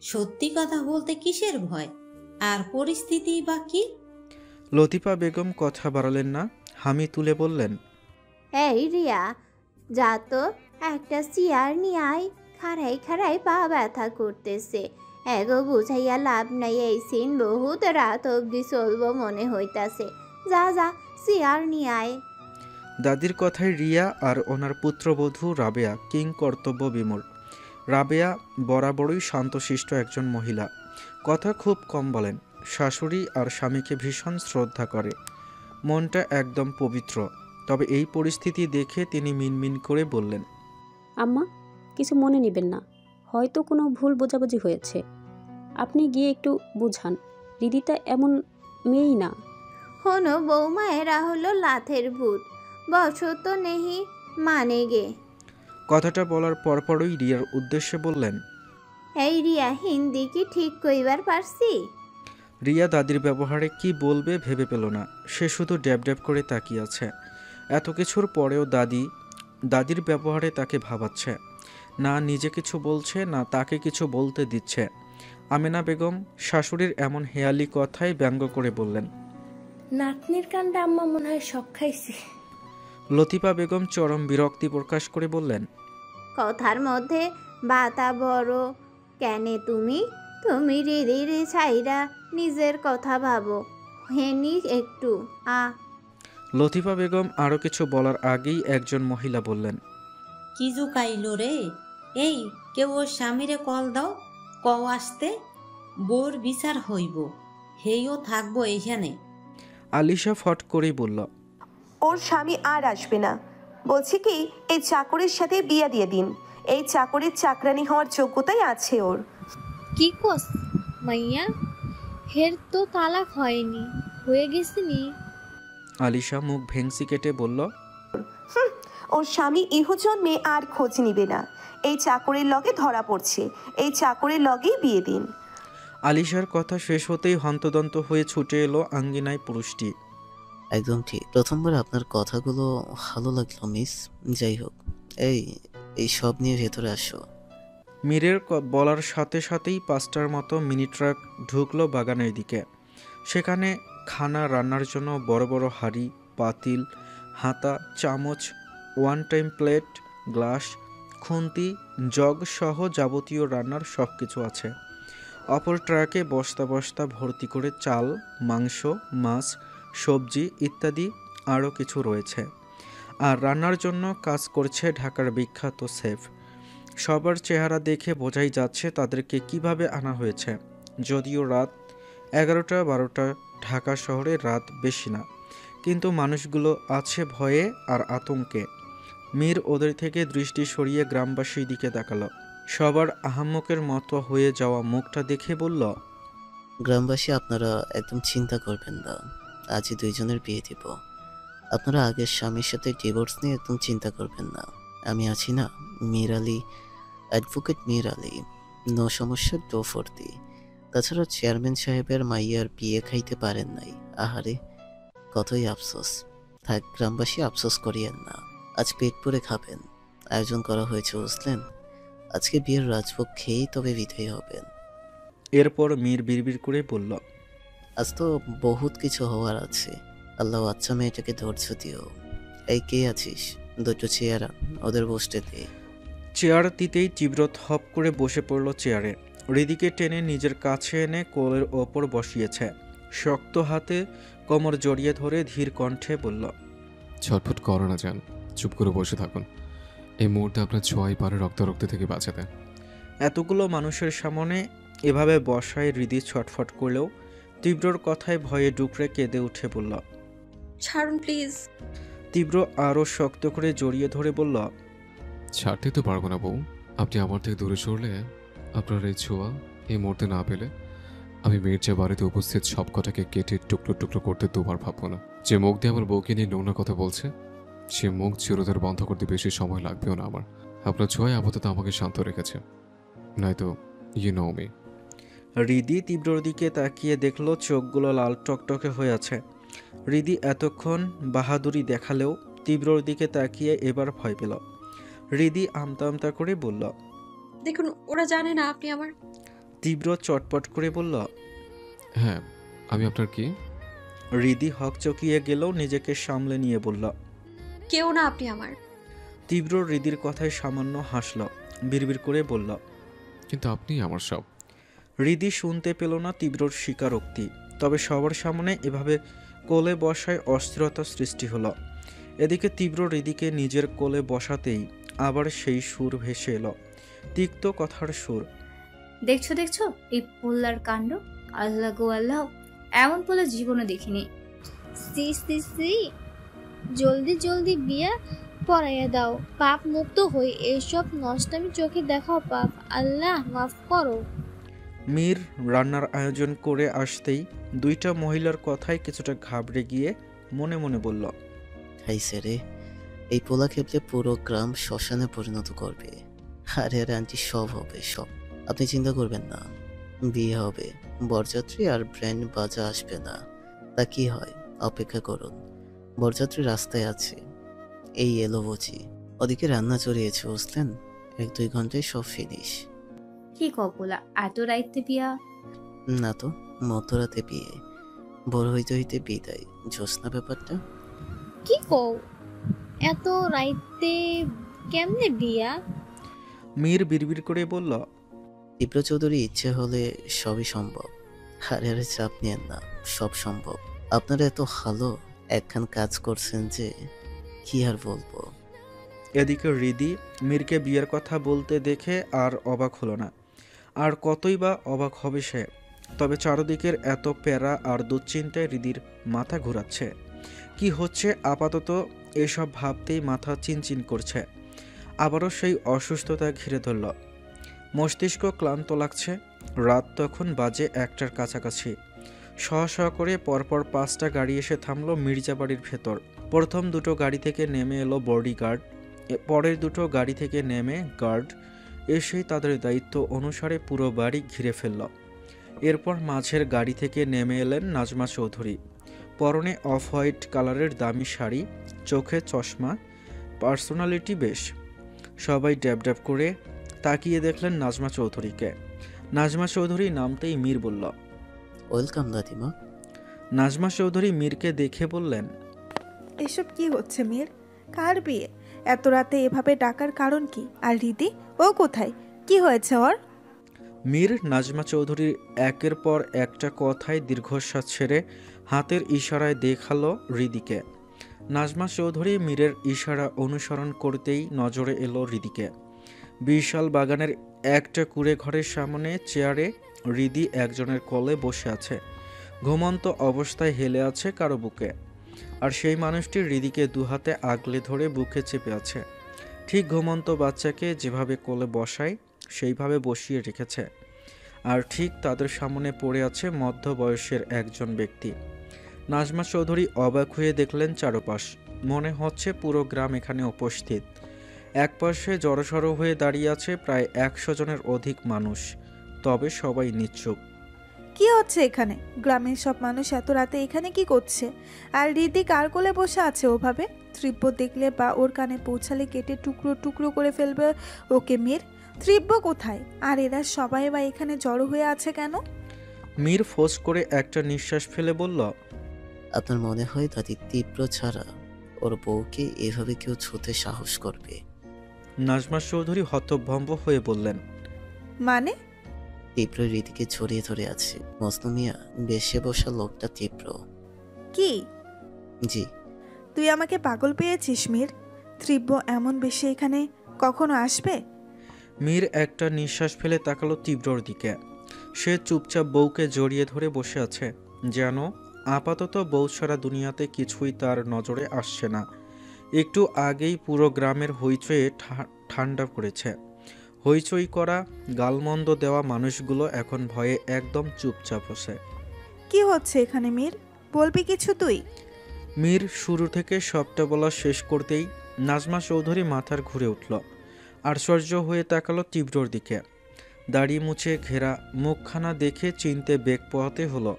সত্যি কথা বলতে কিসের ভয়? আর পরিস্থিতি বা কি? লতিফা বেগম কথা বাড়ালেন না, হামি তুলে বললেন, এই রিয়া, যা তো একটা চেয়ার নিয়ে আয়। খাড়াই খাড়াই পা ব্যথা করতেছে। এগো বুঝাইয়া লাভ নাই, এই সিন বহুত রাত অবধি চলবো মনে হইতাছে। যা যা চেয়ার নিয়ে আয়। দাদির কথায় রিয়া আর ওনার পুত্রবধূ রাবেয়া কিং কর্তব্য বিমূঢ়। রাবেয়া বরাবরই শান্তশিষ্ট একজন মহিলা, কথা খুব কম বলেন। শাশুড়ি আর স্বামীকে ভীষণ শ্রদ্ধা করে, মনটা একদম পবিত্র। তবে এই পরিস্থিতি দেখে তিনি মিনমিন করে বললেন, আম্মা, কিছু মনে নেবেন না, হয়তো কোনো ভুল বোঝাবুঝি হয়েছে। আপনি গিয়ে একটু বুঝান, রিদিতা এমন মেয়েই না। হনো বৌমা, এরা হলো লাথের ভূত, বছর তো নেহি মানে গে। কথাটা বলার পরপরই রিয়ার উদ্দেশ্যে বললেন, এই রিয়া, হিন্দি কি ঠিক কইবার পারছি? রিয়া দাদির ব্যবহারে কি বলবে ভেবে পেল না। সে শুধু ড্যাব ড্যাব করে তাকিয়ে আছে। এত কিছুর পরেও দাদির ব্যবহারে তাকে ভাবাচ্ছে না। নিজে কিছু বলছে না তাকে কিছু বলতে দিচ্ছে। আমেনা বেগম শাশুড়ির এমন হেয়ালি কথায় ব্যঙ্গ করে বললেন, নাতনির কাণ্ডে আম্মা মনে হয় শখ খাইছে। লতিফা বেগম চরম বিরক্তি প্রকাশ করে বললেন, কথার মধ্যে বাতা বড় কেনে তুমি? তুমি রিদির ছাইরা নিজের কথা ভাবো হেনি একটু। লতিফা বেগম আরও কিছু বলার আগেই একজন মহিলা বললেন, কি জুকাইলো রে? এই কেউ ওর স্বামীরে কল দাও, কও আসতে। বোর বিচার হইব, হেইও থাকবো এইখানে। আলিশা ফট করেই বলল, ওর স্বামী আর আসবে না। বলছি কি, এই চাকরের সাথে বিয়া দিয়ে দিন। এই চাকরের চাকরানি হওয়ার যোগ্যতাই আছে ওর। কি কস মাইয়া, হের তো তালাক হয়নি, হয়ে গেছিনি। আলিশা মুখ ভেংসি কেটে বলল, ওর স্বামী ইহজন্মে আর খোঁজ নিবে না। এই চাকরের লগে ধরা পড়ছে, এই চাকরের লগেই বিয়ে দিন। আলিশার কথা শেষ হতেই হন্তদন্ত হয়ে ছুটে এলো আঙ্গিনায় পুরুষটি। একদম ঠিক, প্রথমবার আপনার কথাগুলো ভালো লাগলো মিস। যাই হোক, এই সব নিয়ে ভেতরে আসো। মীরের বলার সাথে সাথেই 5টার মতো মিনি ট্রাক ঢুকলো বাগানের দিকে। সেখানে খানা রান্নার জন্য বড় বড় হাঁড়ি, পাতিল, হাতা, চামচ, ওয়ান টাইম প্লেট, গ্লাস, খুন্তি, জগ সহ যাবতীয় রান্নার সব কিছু আছে। অপর ট্রাকে বস্তা বস্তা ভর্তি করে চাল, মাংস, মাছ, সবজি ইত্যাদি আরও কিছু রয়েছে। আর রান্নার জন্য কাজ করছে ঢাকার বিখ্যাত শেফ। সবার চেহারা দেখে বোঝাই যাচ্ছে তাদেরকে কিভাবে আনা হয়েছে। যদিও রাত 11টা 12টা, ঢাকা শহরে রাত বেশি না, কিন্তু মানুষগুলো আছে ভয়ে আর আতঙ্কে। মীর ওদের থেকে দৃষ্টি সরিয়ে গ্রামবাসীর দিকে তাকালো। সবার আহাম্মকের মতো হয়ে যাওয়া মুখটা দেখে বলল, গ্রামবাসী, আপনারা একদম চিন্তা করবেন না, আজই দুইজনের বিয়ে দিব। আপনারা আগের স্বামীর সাথে ডিভোর্স নিয়ে একদম চিন্তা করবেন না। আমি আছি না, মীর আলী, অ্যাডভোকেট মীর আলী, নো সমস্যা, ডো ফর্তি। তাছাড়া চেয়ারম্যান সাহেবের মাইয়ার বিয়ে খাইতে পারেন নাই, আহারে কতই আফসোস। থাক, গ্রামবাসী আফসোস করিয়েন না, আজ পেট পুরে খাবেন। আয়োজন করা হয়েছে বুঝলেন, আজকে বিয়ের রাজভোগ খেয়েই তবে বিদায় হবেন। এরপর মীর বিড়বিড় করে বলল, আজ তো বহুত কিছু হওয়ার আছে। আল্লাহ আচ্ছা মেয়েটাকে ধৈর্য দিও। এই কে আছিস, দুটো চেয়ার আন, ওদের বসতে দে। চেয়ার দিতেই তীব্র হপ করে বসে পড়ল চেয়ারে। হৃদিকে টেনে নিজের কাছে এনে কোলের ওপর বসিয়েছে। শক্ত হাতে কোমর জড়িয়ে ধরে ধীর কণ্ঠে বলল, ছটফট করো না যান, চুপ করে বসে থাকুন। এই মুহূর্তে আপনার ছোঁয়াই পারে রক্তারক্তি থেকে বাঁচাতে। এতগুলো মানুষের সামনে এভাবে বসায় হৃদি ছটফট করলেও তীব্রর কথায় ভয়ে ডুকরে কেঁদে উঠে বলল, ছাড়ুন প্লিজ। তীব্র আরও শক্ত করে জড়িয়ে ধরে বলল, ছাড়তে তো পারবো না বউ। আপনি আমার থেকে দূরে সরলে, আপনার এই ছোঁয়া এই মুহূর্তে না পেলে, আমি মির্জা বাড়িতে উপস্থিত সব কটাকে কেটে টুকরো টুকরো করতে দুবার ভাববো না। যে মুখ দিয়ে আমার বউকে নিয়ে নোংরা কথা বলছে, সে মুখ চিরতরে বন্ধ করতে বেশি সময় লাগবেও না আমার। আপনার ছোঁয়াই আপাতত আমাকে শান্ত রেখেছে, নয়তো ইউ নো মি। হৃদি তীব্রর দিকে তাকিয়ে দেখলো চোখগুলো লাল টকটকে হয়ে আছে। হৃদি এতক্ষণ বাহাদুরি দেখালেও তীব্রর দিকে তাকিয়ে এবার ভয় পেল। হৃদি আমতা আমতা করে বলল, দেখুন, ওরা জানে না আপনি আমার। তীব্র চটপট করে বলল, হ্যাঁ, আমি আপনার কি? হৃদি হকচকিয়ে গেলেও নিজেকে সামলে নিয়ে বলল, কেউ না আপনি আমার। তীব্র হৃদির কথায় সামান্য হাসল, বিড়বিড় করে বলল, কিন্তু আপনি আমার সব। হৃদি শুনতে পেল না তীব্রর স্বীকারোক্তি, তবে সবার সামনে এভাবে কোলে বসায় অস্থিরতা সৃষ্টি হলো। এদিকে তীব্র হৃদিকে নিজের কোলে বসাতেই আবার সেই সুর ভেসে এলো, তিক্ত কথার সুর। দেখছো দেখছো এই পোল্লার কাণ্ড, আল্লাহ গো আল্লাহ, এমন পোলা জীবনে দেখিনি। সি সি সি, জলদি জলদি বিয়া পড়াইয়া দাও, পাপ মুক্ত হই, এসব নষ্টামি চোখে দেখাও পাপ, আল্লাহ মাফ করো। মীর রান্নার আয়োজন করে আসতেই দুইটা মহিলার কথায় কিছুটা ঘাবড়ে গিয়ে মনে মনে বলল, খাইছে রে, এই পোলা খেপলে পুরো গ্রাম শ্মশানে পরিণত করবে। আরে আন্টি, সব হবে সব, আপনি চিন্তা করবেন না। বিয়ে হবে, বরযাত্রী আর ব্র্যান্ড বাজা আসবে না। তা কি হয়, অপেক্ষা করুন। বরযাত্রী রাস্তায় আছে, এই এলো বুঝি। ওদিকে রান্না চড়িয়েছে বুঝলেন, 1-2 ঘন্টায় সব ফিনিশ। কি কপোলা, এত রাইতে বিয়া? না তো, মধ্যরাতে বিয়ে, বড় হইতে হইতে বিদায়। জ্যোৎস্না ব্যাপারটা কি কও, এত রাইতে কেমনে বিয়া? মীর বিড়বিড় করে বলল, তীব্র চৌধুরী ইচ্ছে হলে সবই সম্ভব। আরে চাপ নিয়েন না, সব সম্ভব। আপনারা এত ভালো একখান কাজ করছেন যে কি আর বলবো। এদিকে হৃদি মীরকে বিয়ের কথা বলতে দেখে আর অবাক হলো না। আর কতই বা অবাক হবে সে। তবে চারদিকের এত প্যারা আর দুশ্চিন্তায় হৃদির মাথা ঘোরাচ্ছে। কি হচ্ছে আপাতত এসব ভাবতেই মাথা চিনচিন করছে। আবারও সেই অসুস্থতা ঘিরে ধরল। মস্তিষ্ক ক্লান্ত লাগছে। রাত তখন বাজে 1টার কাছাকাছি। শ করে পরপর 5টা গাড়ি এসে থামলো মির্জাবাড়ির ভেতর। প্রথম দুটো গাড়ি থেকে নেমে এলো বডিগার্ড, পরের দুটো গাড়ি থেকে নেমে গার্ড এসেই তাদের দায়িত্ব অনুসারে পুরো বাড়ি ঘিরে ফেলল। এরপর মাঝের গাড়ি থেকে নেমে এলেন নাজমা চৌধুরী। পরনে অফ হোয়াইট কালারের দামি শাড়ি, চোখে চশমা, পার্সোনালিটি বেশ। সবাই ড্যাব ড্যাব করে তাকিয়ে দেখলেন নাজমা চৌধুরীকে। নাজমা চৌধুরী নামতেই মীর বলল, ওয়েলকাম দাদিমা। নাজমা চৌধুরী মীরকে দেখে বললেন, এসব কি হচ্ছে মীর? কার বিয়ে? এত রাতে এভাবে ডাকার কারণ কি? আর রীতি, ও কোথায়? কি হয়েছে ওর? মীর নাজমা চৌধুরীর একের পর একটা কথায় দীর্ঘশ্বাস ছেড়ে হাতের ইশারায় দেখালো হৃদিকে। নাজমা চৌধুরী মীরের ইশারা অনুসরণ করতেই নজরে এলো হৃদিকে। বিশাল বাগানের একটা কুঁড়ে ঘরের সামনে চেয়ারে হৃদি একজনের কোলে বসে আছে। ঘুমন্ত অবস্থায় হেলে আছে কারো বুকে। আর সেই মানুষটি হৃদিকে দুহাতে আগলে ধরে বুকে চেপে আছে। ঠিক ঘুমন্ত বাচ্চাকে যেভাবে কোলে বসায় সেইভাবে বসিয়ে রেখেছে। আর ঠিক তাদের সামনে পড়ে আছে মধ্যবয়সের একজন ব্যক্তি। নাজমা চৌধুরী অবাক হয়ে দেখলেন চারপাশ। মনে হচ্ছে পুরো গ্রাম এখানে উপস্থিত। একপাশে জড়সড় হয়ে দাঁড়িয়ে আছে প্রায় 100 জনের অধিক মানুষ। তবে সবাই নিশ্চুপ। কি হচ্ছে এখানে? গ্রামের সব মানুষ এত রাতে এখানে কি করছে? আর রীতি কার কোলে বসে আছে ওভাবে? তীব্র দেখলে বা ওর কানে পৌঁছালে কেটে টুকরো টুকরো করে ফেলবে ওকে মীর। তীব্র কোথায়? আর এরা সবাই বা এখানে জড়ো হয়ে আছে কেন? মীর ফোঁস করে একটা নিঃশ্বাস ফেলে বলল, আপনার মনে হয় দাদি তীব্র ছাড়া ওর বউকে এভাবে কেউ ছুতে সাহস করবে? নাজমা চৌধুরী হতভম্ব হয়ে বললেন, মানে? তীব্র রীতিকে ছড়িয়ে ধরে আছে। মজনু মিয়া, বেশে বসা লোকটা তীব্র। কি? জি। তুই আমাকে পাগল পেয়েছিস মীর? তীব্র এমন বেশি এখানে কখনো আসবে? মীর একটা নিঃশ্বাস ফেলে তাকালো তীব্রর দিকে। সে চুপচাপ বউকে জড়িয়ে ধরে বসে আছে, যেন আপাতত বউ ছাড়া দুনিয়াতে কিছুই তার নজরে আসছে না। একটু আগেই পুরো গ্রামের হইচয়ে ঠান্ডা পড়েছে। হইচই করা, গালমন্দ দেওয়া মানুষগুলো এখন ভয়ে একদম চুপচাপ বসে। কি হচ্ছে এখানে মীর? বলবি কিছু তুই? মীর শুরু থেকে সবটা বলা শেষ করতেই নাজমা চৌধুরী মাথার ঘুরে উঠল। আশ্চর্য হয়ে তাকালো তীব্রর দিকে। দাড়ি মুছে ঘেরা মুখখানা দেখে চিনতে বেগ পোহাতে হলো।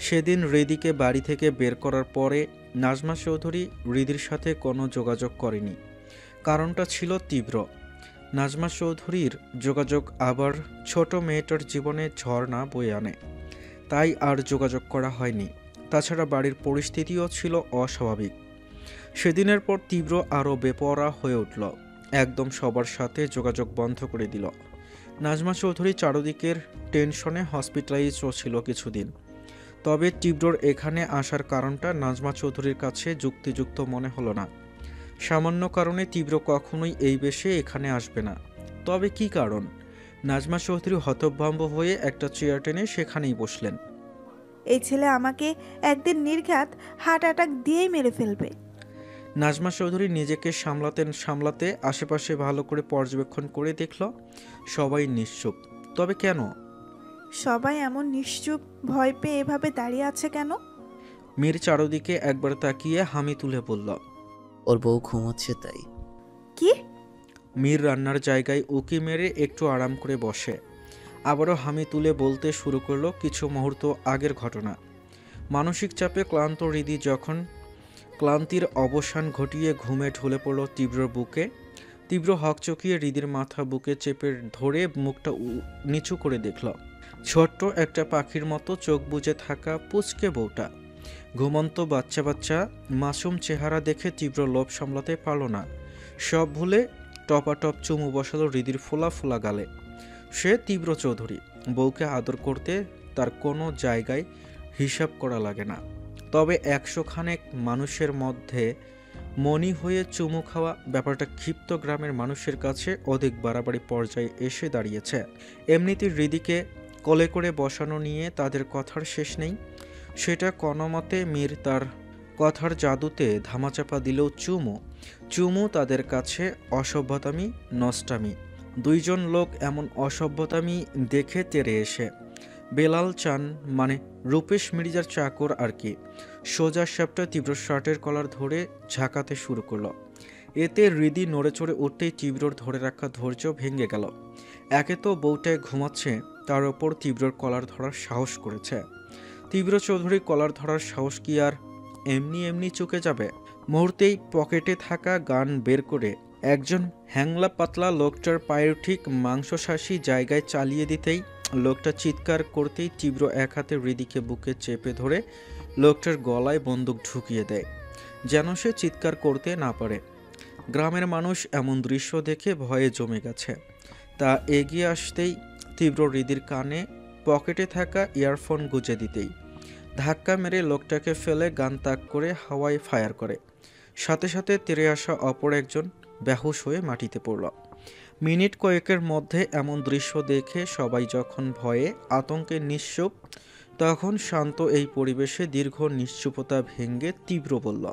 সেদিন হৃদিকে বাড়ি থেকে বের করার পরে নাজমা চৌধুরী হৃদির সাথে কোনো যোগাযোগ করেনি। কারণটা ছিল তীব্র। নাজমা চৌধুরীর যোগাযোগ আবার ছোট মেয়েটার জীবনে ঝর্ণা বয়ে আনে, তাই আর যোগাযোগ করা হয়নি। তাছাড়া বাড়ির পরিস্থিতিও ছিল অস্বাভাবিক। সেদিনের পর তীব্র আরও বেপরোয়া হয়ে উঠল। একদম সবার সাথে যোগাযোগ বন্ধ করে দিল। নাজমা চৌধুরী চারদিকের টেনশনে হসপিটালাইজও ছিল কিছুদিন। তবে তীব্রর এখানে আসার কারণটা নাজমা চৌধুরীর কাছে যুক্তিযুক্ত মনে হলো না। সামান্য কারণে তীব্র কখনোই এই বেশে এখানে আসবে না। তবে কি কারণ? নাজমা চৌধুরী হতভম্ব হয়ে একটা চেয়ার টেনে সেখানেই বসলেন। এই ছেলে আমাকে একদিন নির্ঘাত হার্ট অ্যাটাক দিয়েই মেরে ফেলবে। নাজমা চৌধুরী নিজেকে সামলাতে আশেপাশে ভালো করে পর্যবেক্ষণ করে দেখল সবাই নিশ্চুপ। তবে কেন? সবাই এমন নিশ্চুপ, ভয় পেয়ে এভাবে দাঁড়িয়ে আছে কেন? মীর চারদিকে একবার তাকিয়ে হামি তুলে বলল, ওর বউ ঘুমোচ্ছে তাই। কি? মীর রান্নার জায়গায় উকি মেরে একটু আরাম করে বসে আবারও হামি তুলে বলতে শুরু করলো কিছু মুহূর্ত আগের ঘটনা। মানসিক চাপে ক্লান্ত হৃদি যখন ক্লান্তির অবসান ঘটিয়ে ঘুমে ঢলে পড়ল তীব্রর বুকে। তীব্র হকচকিয়ে হৃদির মাথা বুকে চেপে ধরে মুখটা নিচু করে দেখল ছোট্ট একটা পাখির মতো চোখ বুজে থাকা পুচকে বউটা। ঘুমন্ত বাচ্চা মাসুম চেহারা দেখে তীব্র লোভ সামলাতে পারল না। সব ভুলে টপাটপ চুমু বসালো হৃদির ফোলা ফোলা গালে। সে তীব্র চৌধুরী, বউকে আদর করতে তার কোনো জায়গায় হিসাব করা লাগে না। তবে 100 খানেক মানুষের মধ্যে মনি হয়ে চুমু খাওয়া ব্যাপারটা ক্ষিপ্ত গ্রামের মানুষের কাছে অধিক বাড়াবাড়ি পর্যায়ে এসে দাঁড়িয়েছে। এমনিতে হৃদিকে কোলে করে বসানো নিয়ে তাদের কথার শেষ নেই। সেটা কোনোমতে মীর তার কথার জাদুতে ধামাচাপা দিলেও চুমু তাদের কাছে অসভ্যতামি, নষ্টামি। দুইজন লোক এমন অসভ্যতামি দেখে তেড়ে এসে বেলাল চান, মানে রূপেশ মির্জার চাকর আর কি, সোজা সাপটা তীব্র শার্টের কলার ধরে ঝাঁকাতে শুরু করলো। এতে হৃদি নড়ে চড়ে উঠতেই তীব্রর ধরে রাখা ধৈর্য ভেঙে গেল। একে তো বউটায় ঘুমাচ্ছে, তার ওপর তীব্রর কলার ধরার সাহস করেছে। তীব্র চৌধুরী কলার ধরার সাহস কি আর এমনি এমনি চুকে যাবে? মুহূর্তেই পকেটে থাকা গান বের করে একজন হ্যাংলা পাতলা লোকটার পায়ের ঠিক মাংসশাসী জায়গায় চালিয়ে দিতেই লোকটা চিৎকার করতেই তীব্র এক হাতে হৃদিকে বুকে চেপে ধরে লোকটার গলায় বন্দুক ঢুকিয়ে দেয়, যেন সে চিৎকার করতে না পারে। গ্রামের মানুষ এমন দৃশ্য দেখে ভয়ে জমে গেছে। তা এগিয়ে আসতেই তীব্র হৃদির কানে পকেটে থাকা ইয়ারফোন গুঁজে দিতেই ধাক্কা মেরে লোকটাকে ফেলে গান তাক করে হাওয়ায় ফায়ার করে। সাথে সাথে তেড়ে আসা অপর একজন বেহুশ হয়ে মাটিতে পড়ল। মিনিট কয়েকের মধ্যে এমন দৃশ্য দেখে সবাই যখন ভয়ে আতঙ্কে নিশ্চুপ, তখন শান্ত এই পরিবেশে দীর্ঘ নিশ্চুপতা ভেঙে তীব্র বলল,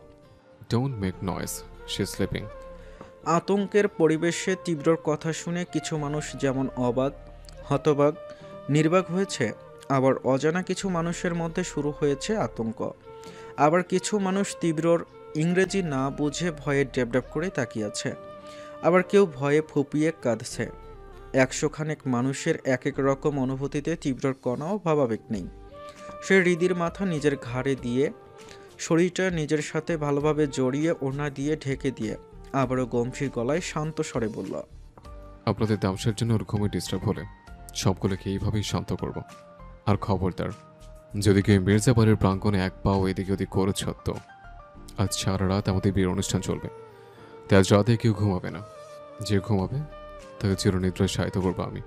don't make noise, she is sleeping. আতঙ্কের পরিবেশে তীব্রর কথা শুনে কিছু মানুষ যেমন অবাক, হতবাক, নির্বাক হয়েছে, আবার অজানা কিছু মানুষের মধ্যে শুরু হয়েছে আতঙ্ক। আবার কিছু মানুষ তীব্রর ইংরেজি না বুঝে ভয়ে ডেবডেব করে তাকিয়ে আছে। আবার কেউ ভয়ে ফুপিয়ে কাঁদছে। 100 খানেক মানুষের এক এক রকম অনুভূতিতে তীব্রর কোনও ভাবাবেগ নেই। সে হৃদির মাথা নিজের ঘাড়ে দিয়ে, শরীরটা নিজের সাথে ভালোভাবে জড়িয়ে ওড়না দিয়ে ঢেকে দিয়ে আবারও গম্ভীর গলায় শান্ত স্বরে বলল, আপনাদের দামসার জন্য ওর ঘুমে ডিস্টার্ব হলে সবগুলোকে এইভাবেই শান্ত করব। আর খবরদার, যদি কেউ মির্জা বাড়ির প্রাঙ্গণে এক পাও এদিকে ওদিক করেছ তো আজ সারা রাত আমাদের বিয়ের অনুষ্ঠান চলবে। তাই আজ রাতে কেউ ঘুমাবে না। যে ঘুমাবে তাকে চিরনিদ্রায় সাহিত্য করবো আমি।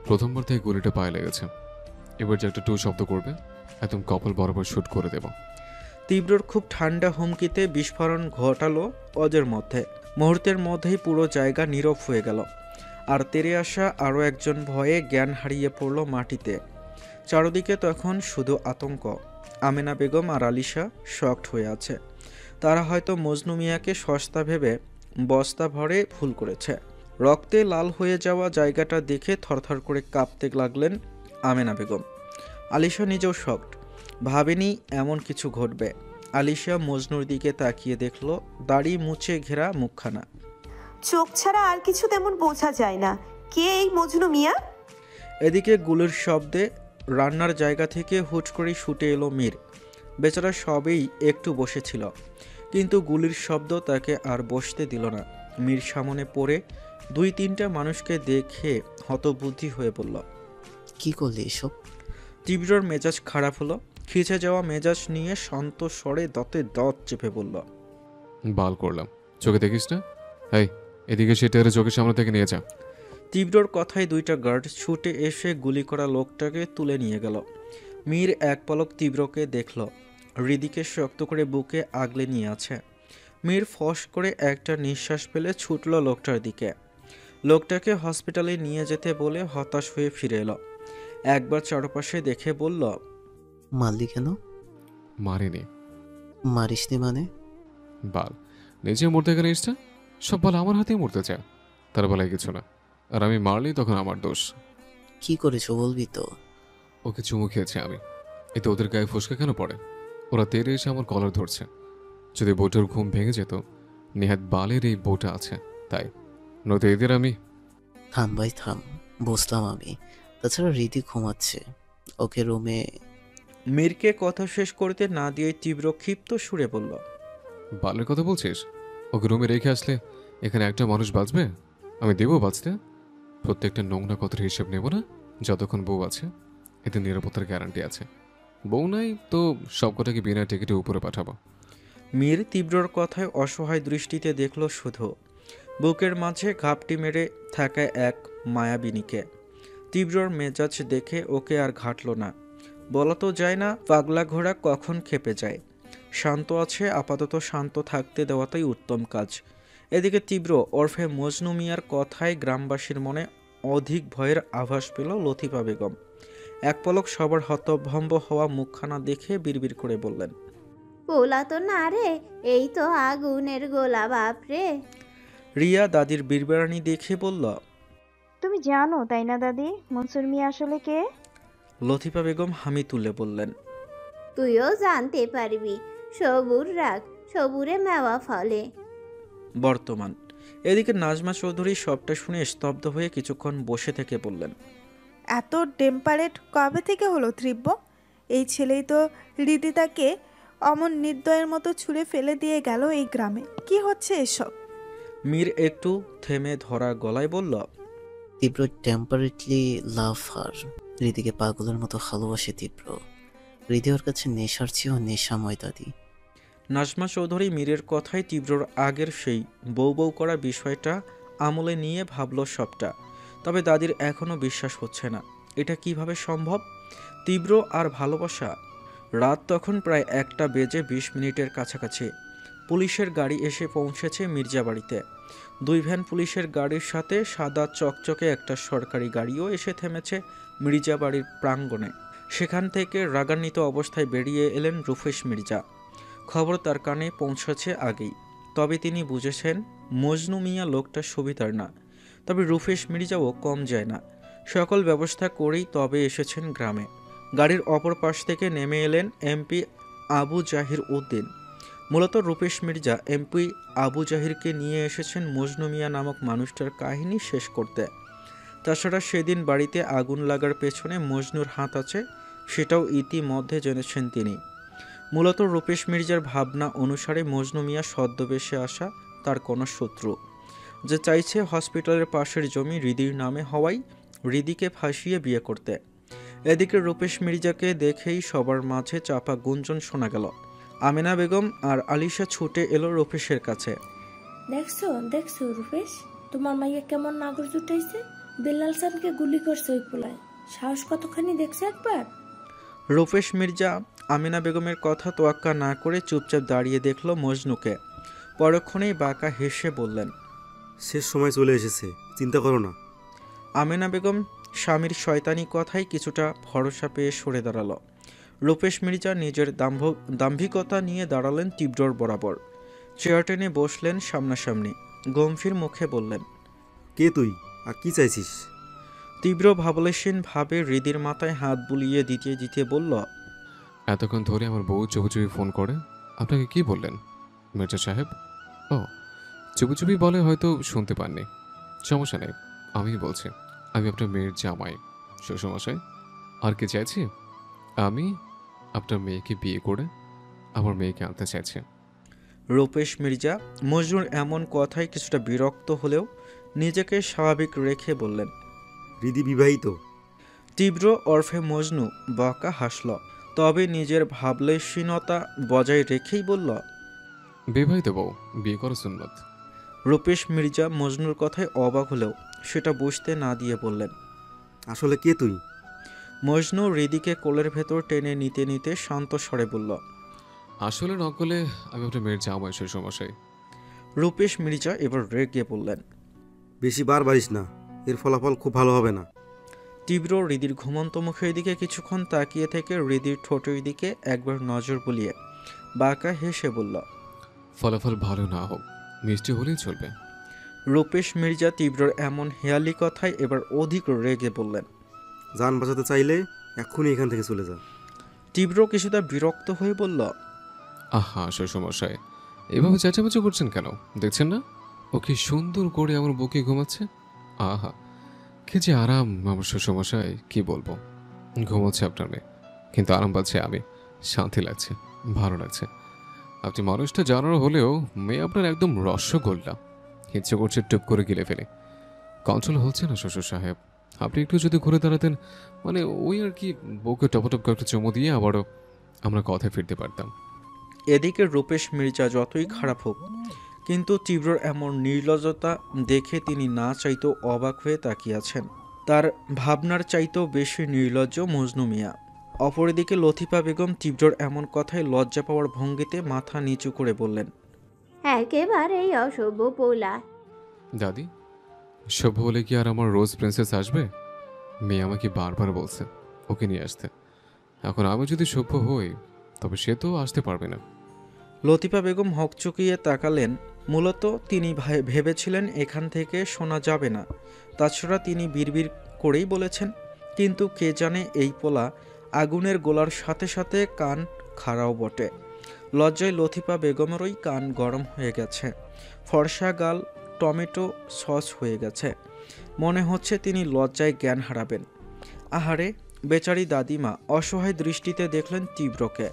প্রথমবার থেকে গুলিটা পায়ে লেগেছে, এবার যে একটা টু শব্দ করবে একদম কপাল বরাবর শুট করে দেব। তীব্রর খুব ঠান্ডা হুমকিতে বিস্ফোরণ ঘটালো ওদের মধ্যে। মুহূর্তের মধ্যেই পুরো জায়গা নীরব হয়ে গেল। আর তেরে আসা আরও একজন ভয়ে জ্ঞান হারিয়ে পড়ল মাটিতে। চারদিকে তখন শুধু আতঙ্ক। আমেনা বেগম আর আলিশা শকড হয়ে আছে। তারা হয়তো মজনু মিয়াকে সস্তা ভেবে বস্তা ভরে ভুল করেছে। রক্তে লাল হয়ে যাওয়া জায়গাটা দেখে থরথর করে কাঁপতে লাগলেন আমেনা বেগম। আলিশা নিজেও শকড, ভাবেনি এমন কিছু ঘটবে। আলিশা মজনুর দিকে তাকিয়ে দেখল দাড়ি মুছে ঘেরা মুখখানা। চোখ ছাড়া আর কিছু তেমন বোঝা যায় না। কে এই মজনু মিয়া? এদিকে গুলির শব্দে রান্নার জায়গা থেকে হুট করে ছুটে এলো মীর। বেচারা সবেই একটু বসেছিল, কিন্তু গুলির শব্দ তাকে আর বসতে দিল না। মীর সামনে পড়ে 2-3টা মানুষকে দেখে হতবুদ্ধি হয়ে পড়ল। কি করলি এসব? তীব্রর মেজাজ খারাপ হলো। খিচে যাওয়া মেজাজ নিয়ে শান্ত স্বরে দাঁতে দাঁত চেপে বলল, বাল করলাম, চোখে দেখিস না? এই এদিকে সেটা চোখের সামনে থেকে নিয়ে যা। তীব্রর কথায় 2টা গার্ড ছুটে এসে গুলি করা লোকটাকে তুলে নিয়ে গেল। মীর এক পলক তীব্রকে দেখল, হৃদিকে শক্ত করে বুকে আগলে নিয়ে আছে। মীর ফস করে একটা নিঃশ্বাস ফেলে ছুটল লোকটার দিকে। লোকটাকে হসপিটালে নিয়ে যেতে বলে হতাশ হয়ে ফিরে এলো। একবার চারপাশে দেখে বলল, মারলি কেন? মারিনি। মারিসনি মানে? বাল, নিজে মরতে গেলে ইচ্ছা সব বল আমার হাতেই মরতে চায়, তার বেলায় কিছু না। আর আমি মারলি তখন আমার দোষ। কি করেছো বলবি তো? ওকে চুমু খেয়েছি আমি, এতে ওদের গায়ে ফসকা কেন পড়ে? ওরা তেরে এসে আমার কলার ধরছে। যদি বউটার ঘুম ভেঙে যেত, নেহাত বালের এই বউটা আছে তাই, নয়তো এদের আমি। থাম ভাই থাম, বসলাম আমি। তাছাড়া রীতি ঘুমাচ্ছে, ওকে রুমে। মীরকে কথা শেষ করতে না দিয়ে তীব্র ক্ষিপ্ত সুরে বলল, বালের কথা বলছিস? ওকে রুমে রেখে আসলে এখানে একটা মানুষ বাঁচবে? আমি দেবো বাঁচতে? প্রত্যেকটা নোংরা কথার হিসেব নেব না যতক্ষণ বউ আছে। এতে নিরাপত্তার গ্যারান্টি আছে। বউ নাই তো সব কটাকে বিনা টিকিটে উপরে পাঠাবো। মীর তীব্রর কথায় অসহায় দৃষ্টিতে দেখল শুধু বুকের মাঝে ঘাপটি মেরে থাকা এক মায়াবিনীকে। তীব্রর মেজাজ দেখে ওকে আর ঘাটল না। বলা তো যায় না পাগলা ঘোড়া কখন খেপে যায়। শান্ত আছে, আপাতত শান্ত থাকতে দেওয়াটাই উত্তম কাজ। এদিকে তীব্র ওরফে মজনু মিয়ার কথায় গ্রামবাসীর মনে অধিক ভয়ের আভাস পেল লতিফা বেগম। এক পলক সবার হতভম্ব হওয়া মুখখানা দেখে বিড়বিড় করে বললেন, পোলা তো না রে, এই তো আগুনের গোলা বাপরে। রিয়া দাদির বিড়বিড়ানি দেখে বলল, তুমি জানো তাই না দাদি, মনসুর মিয়া আসলে কে? লতিফা বেগম হামি তুলে বললেন, তুইও জানতে পারবি, সবুর রাখ, সবুরে মেওয়া ফলে। বর্তমান। এদিকে নাজমা চৌধুরী সবটা শুনে স্তব্ধ হয়ে কিছুক্ষণ বসে থেকে বললেন, এত টেম্পারেট কবে থেকে হলো তীব্র? এই ছেলেই তো হৃদিতাকে অমন নির্দয়ের মতো ছুঁড়ে ফেলে দিয়ে গেল এই গ্রামে। কি হচ্ছে এসব? মীর একটু থেমে ধরা গলায় বলল, তীব্র টেম্পারেটলি লাভ হার। হৃদিকে পাগলের মতো ভালোবাসে তীব্র। হৃদি ওর কাছে নেশার চেয়েও নেশাময় দাদি। নাজমা চৌধুরী মীরের কথায় তীব্রর আগের সেই বউ বউ করা বিষয়টা আমলে নিয়ে ভাবল সবটা। তবে দাদির এখনও বিশ্বাস হচ্ছে না, এটা কিভাবে সম্ভব? তীব্র আর ভালোবাসা। রাত তখন প্রায় 1:20 কাছাকাছি। পুলিশের গাড়ি এসে পৌঁছেছে মির্জা বাড়িতে। 2 ভ্যান পুলিশের গাড়ির সাথে সাদা চকচকে একটা সরকারি গাড়িও এসে থেমেছে মির্জা বাড়ির প্রাঙ্গণে। সেখান থেকে রাগান্বিত অবস্থায় বেরিয়ে এলেন রুফেশ মির্জা। খবর তার কানে পৌঁছেছে আগেই, তবে তিনি বুঝেছেন মজনু মিয়া লোকটা সুবিধার না। তবে রুফেশ মির্জাও কম যায় না, সকল ব্যবস্থা করেই তবে এসেছেন গ্রামে। গাড়ির অপর পাশ থেকে নেমে এলেন এমপি আবু জাহির উদ্দিন। মূলত রুফেশ মির্জা এমপি আবু জাহিরকে নিয়ে এসেছেন মজনু মিয়া নামক মানুষটার কাহিনী শেষ করতে। তাছাড়া সেদিন বাড়িতে আগুন লাগার পেছনে মজনুর হাত আছে, সেটাও ইতিমধ্যে জেনেছেন তিনি। মূলত রূপেশ মির্জার ভাবনা অনুসারে মজনু মিয়া ছদ্মবেশে আসা তার কোনো শত্রু, যে চাইছে হসপিটালের পাশের জমি হৃদির নামে হওয়ায় হৃদিকে ফাঁসিয়ে বিয়ে করতে। এদিকে রূপেশ মির্জাকে দেখেই সবার মাঝে চাপা গুঞ্জন শোনা গেল। আমেনা বেগম আর আলিশা ছুটে এলো রূপেশের কাছে। দেখছো দেখছো রূপেশ, তোমার মাইয়া কেমন নাগর জুটাইছে? বেলাল সানকে গুলি করছে ওই পোলায়, সাহস কতখানি দেখছে একবার? রূপেশ মির্জা আমিনা বেগমের কথা তোয়াক্কা না করে চুপচাপ দাঁড়িয়ে দেখল মজনুকে। পরক্ষণেই বাঁকা হেসে বললেন, শেষ সময় চলে এসেছে, চিন্তা করো না। আমিনা বেগম স্বামীর শয়তানি কথায় কিছুটা ভরসা পেয়ে সরে দাঁড়ালো। রূপেশ মির্জা নিজের দাম্ভিকতা নিয়ে দাঁড়ালেন তীব্রর বরাবর। চেয়ার টেনে বসলেন সামনাসামনি। গম্ভীর মুখে বললেন, কে তুই আর কি চাইছিস? তীব্র ভাবলেশীন ভাবে হৃদির মাথায় হাত বুলিয়ে দিতে দিতে বলল, এতক্ষণ ধরে আমার বউ চুপি চুপি ফোন করে আপনাকে কি বললেন মির্জা সাহেব? ও, চুপি চুপি বলে হয়তো শুনতে পাননি। সমস্যা নেই, আমি বলছি, আমি আপনার মেয়ের জামাই শ্বশুরমশাই। আর কি চাইছি? আমি আপনার মেয়েকে বিয়ে করে আমার মেয়েকে আনতে চাইছি। রূপেশ মির্জা মজনুর এমন কথায় কিছুটা বিরক্ত হলেও নিজেকে স্বাভাবিক রেখে বললেন, হৃদি বিবাহিত। তীব্র ওরফে মজনু বাঁকা হাসল, তবে নিজের ভাবলেশীনতা বজায় রেখেই বলল, বিবাহিত বউ বিয়ে করা সুন্নত। রূপেশ মির্জা মজনুর কথায় অবাক হলেও সেটা বুঝতে না দিয়ে বললেন, আসলে কে তুই? মজনু হৃদিকে কোলের ভেতর টেনে নিতে নিতে শান্ত স্বরে বলল, আসলে নকলে আমি আপনার মেয়ের জামাই শ্বশুরমশাই। রূপেশ মির্জা এবার রেগে বললেন, বেশি বার বাড়িস না, এর ফলাফল খুব ভালো হবে না। তীব্র হৃদির ঘুমন্ত মুখের দিকে কিছুক্ষণ তাকিয়ে থেকে হৃদির ঠোঁটের দিকে একবার নজর বুলিয়ে বাঁকা হেসে বলল, ফলাফল ভালো না হোক, মিষ্টি হলেই চলবে। রূপেশ মির্জা তীব্রর এমন হেয়ালি কথায় এবার অধিক রেগে বললেন, জান বাঁচাতে চাইলে এক্ষুনি এখান থেকে চলে যা। তীব্র কিছুটা বিরক্ত হয়ে বলল, আহা শ্বশুরমশাই, এভাবে চেঁচামেচি করছেন কেন? দেখছেন না ও কি সুন্দর করে আমার বুকে ঘুমাচ্ছে? আহা, কি যে আরাম আমার শ্বশুরমশাই, কি বলবো। ঘুমাচ্ছে আপনার মেয়ে, কিন্তু আরাম পাচ্ছে আমি, শান্তি লাগছে, ভালো লাগছে। আপনি মানুষটা জানার হলেও মেয়ে আপনার একদম রসগোল্লা, ইচ্ছে করছে টুপ করে গিলে ফেলে। কন্ট্রোল হচ্ছে না শ্বশুর সাহেব, আপনি একটু যদি ঘুরে দাঁড়াতেন, মানে ওই আর কি, বউকে টপটপ করে একটা চুমু দিয়ে আবারও আমরা কথায় ফিরতে পারতাম। এদিকে রূপেশ মির্জা যতই খারাপ হোক, কিন্তু তীব্রর এমন নির্লজ্জতা দেখে তিনি না চাইতেও অবাক হয়ে তাকিয়ে আছেন। তার ভাবনার চাইতেও বেশি নির্লজ্জ মজনু মিয়া। অপরদিকে লতিফা বেগম তীব্রর এমন কথায় লজ্জা পাওয়ার ভঙ্গিতে মাথা নিচু করে বললেন, একেবারেই অসভ্য পোলা। দাদি, সভ্য হলে কি আর আমার রোজ প্রিন্সেস আসবে? মেয়ে আমাকে বারবার বলছে ওকে নিয়ে আসতে। এখন আমি যদি সভ্য হই তবে সে তো আসতে পারবে না। লতিফা বেগম হকচকিয়ে তাকালেন। মূলত তিনি ভেবেছিলেন এখান থেকে শোনা যাবে না, তাছাড়া তিনি বিড়বিড় করেই বলেছেন। কিন্তু কে জানে এই পোলা আগুনের গোলার সাথে সাথে কান খাড়াও বটে। লজ্জায় লতিফা বেগমেরই কান গরম হয়ে গেছে, ফর্সা গাল টমেটো সস হয়ে গেছে। মনে হচ্ছে তিনি লজ্জায় জ্ঞান হারাবেন। আহারে, বেচারি দাদিমা অসহায় দৃষ্টিতে দেখলেন তীব্রকে।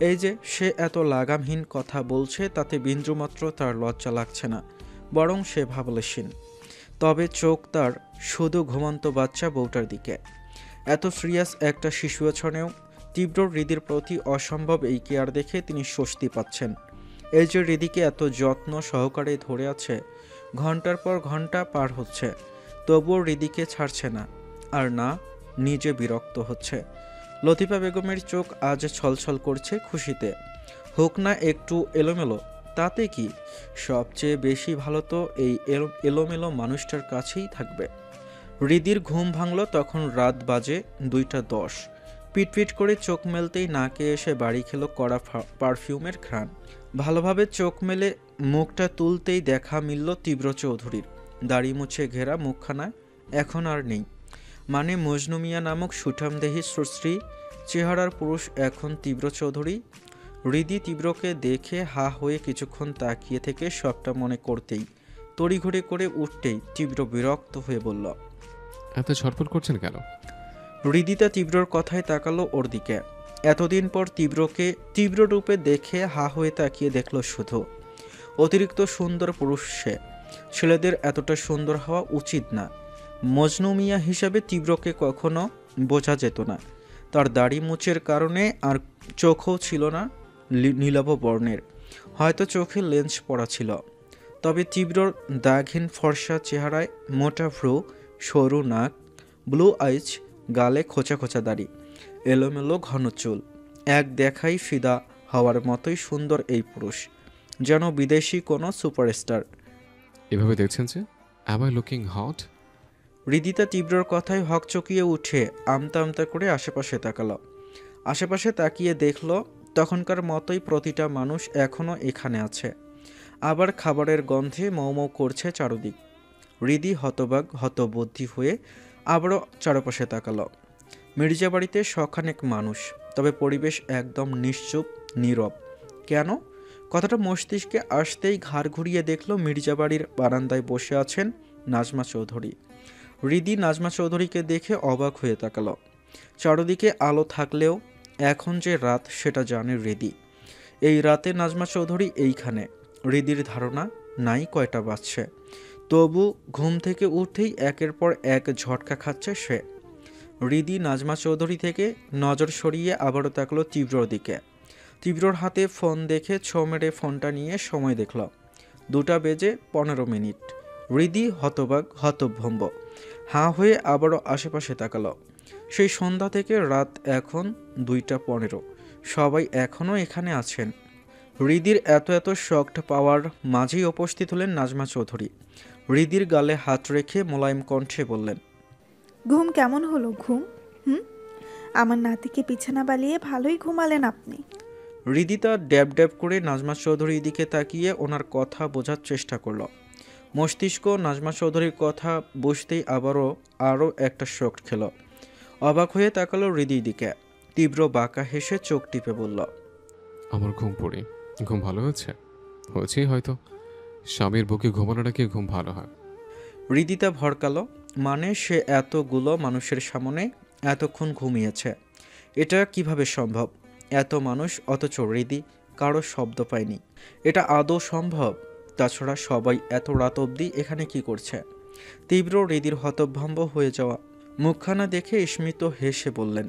এই যে সে এত লাগামহীন কথা বলছে তাতে বিন্দুমাত্র তার লজ্জা লাগছে না, বরং সে ভাবলেশীন। তবে চোখ তার শুধু ঘুমন্ত বাচ্চা বউটার দিকে। এত সিরিয়াস একটা সিচুয়েশনেও তীব্র হৃদির প্রতি অসম্ভব এই কেয়ার দেখে তিনি স্বস্তি পাচ্ছেন। এই যে হৃদিকে এত যত্ন সহকারে ধরে আছে, ঘন্টার পর ঘন্টা পার হচ্ছে, তবুও হৃদিকে ছাড়ছে না, আর না নিজে বিরক্ত হচ্ছে। লতিফা বেগমের চোখ আজ ছলছল করছে খুশিতে। হোক না একটু এলোমেলো, তাতে কি, সবচেয়ে বেশি ভালো তো এই এলোমেলো মানুষটার কাছেই থাকবে। হৃদির ঘুম ভাঙল তখন রাত বাজে 2:10। পিটপিট করে চোখ মেলতেই নাকে এসে বাড়ি খেলো কড়া পারফিউমের ঘ্রাণ। ভালোভাবে চোখ মেলে মুখটা তুলতেই দেখা মিলল তীব্র চৌধুরীর। দাড়ি মুছে ঘেরা মুখখানা এখন আর নেই। মানে মজনু মিয়া নামক সুঠামদেহী সুশ্রী চেহারার পুরুষ এখন তীব্র চৌধুরী। হৃদি তীব্রকে দেখে হা হয়ে কিছুক্ষণ তাকিয়ে থেকে সবটা মনে করতেই, তড়িঘড়ি করে উঠতেই তীব্র বিরক্ত হয়ে বলল, এত ছটফট করছেন কেন? হৃদিতা তীব্রর কথায় তাকালো ওর দিকে। এতদিন পর তীব্রকে তীব্র রূপে দেখে হা হয়ে তাকিয়ে দেখল শুধু। অতিরিক্ত সুন্দর পুরুষ সে, ছেলেদের এতটা সুন্দর হওয়া উচিত না। মজনু মিয়া হিসাবে তীব্রকে কখনো বোঝা যেত না। তার দাড়ি মুচের কারণে আর চোখও ছিল না নীলাভ বর্ণের, হয়তো চোখে লেন্স পড়া ছিল। তবে তীব্রর দাগহীন ফর্সা চেহারায় মোটা ভ্রু, সরু নাক, ব্লু আইজ, গালে খোঁচা খোঁচা দাড়ি, এলোমেলো ঘন চুল, এক দেখাই ফিদা হওয়ার মতোই সুন্দর এই পুরুষ, যেন বিদেশি কোনো সুপারস্টার। এভাবে দেখছেন যে অ্যাম আই লুকিং হট? হৃদিতা তীব্রর কথায় হকচকিয়ে উঠে আমতা আমতা করে আশেপাশে তাকাল। আশেপাশে তাকিয়ে দেখল তখনকার মতোই প্রতিটা মানুষ এখনও এখানে আছে। আবার খাবারের গন্ধে মৌ মৌ করছে চারদিক। হৃদি হতবাক হতবুদ্ধি হয়ে আবারও চারপাশে তাকাল। মির্জাবাড়িতে শখানেক মানুষ, তবে পরিবেশ একদম নিশ্চুপ নীরব। কেন? কথাটা মস্তিষ্কে আসতেই ঘাড় ঘুরিয়ে দেখল মির্জাবাড়ির বারান্দায় বসে আছেন নাজমা চৌধুরী। হৃদি নাজমা চৌধুরীকে দেখে অবাক হয়ে তাকাল। চারদিকে আলো থাকলেও এখন যে রাত সেটা জানে হৃদি। এই রাতে নাজমা চৌধুরী এইখানে। হৃদির ধারণা নাই কয়টা বাজছে, তবু ঘুম থেকে উঠেই একের পর এক ঝটকা খাচ্ছে সে। হৃদি নাজমা চৌধুরী থেকে নজর সরিয়ে আবারও তাকলো তীব্রর দিকে। তীব্রর হাতে ফোন দেখে ছো মেরে ফোনটা নিয়ে সময় দেখল 2:15। হৃদি হতবাক হতভম্ব হাঁ হয়ে আবারও আশেপাশে তাকালো। সেই সন্ধ্যা থেকে রাত এখন 2:15, সবাই এখনও এখানে আছেন। হৃদির এত শকড পাওয়ার মাঝেই উপস্থিত হলেন নাজমা চৌধুরী। হৃদির গালে হাত রেখে মোলায়েম কণ্ঠে বললেন, ঘুম কেমন হলো? ঘুম আমার নাতিকে বিছানা বালিয়ে ভালোই ঘুমালেন আপনি। হৃদিতা ড্যাব ড্যাব করে নাজমা চৌধুরীর দিকে তাকিয়ে ওনার কথা বোঝার চেষ্টা করল। মস্তিষ্ক নাজমা চৌধুরীর কথা বুঝতেই আরও একটা শক খেল। অবাক হয়ে তাকালো হৃদির দিকে। তীব্র বাঁকা হেসে চোখ টিপে বলল, আমার ঘুম পড়ি। ঘুম ভালো হয়েছে? হয়েছেই হয়তো। স্বামীর বুকে ঘুমানো নাকি ঘুম ভালো হয়? হৃদিতা ভরকালো। মানে সে এতগুলো মানুষের সামনে এতক্ষণ ঘুমিয়েছে, এটা কিভাবে সম্ভব? এত মানুষ অথচ হৃদি কারো শব্দ পায়নি, এটা আদৌ সম্ভব? তাছাড়া সবাই এত রাত অবধি এখানে কি করছে? তীব্র হৃদির হতভম্ব হয়ে যাওয়া মুখখানা দেখে স্মিত হেসে বললেন,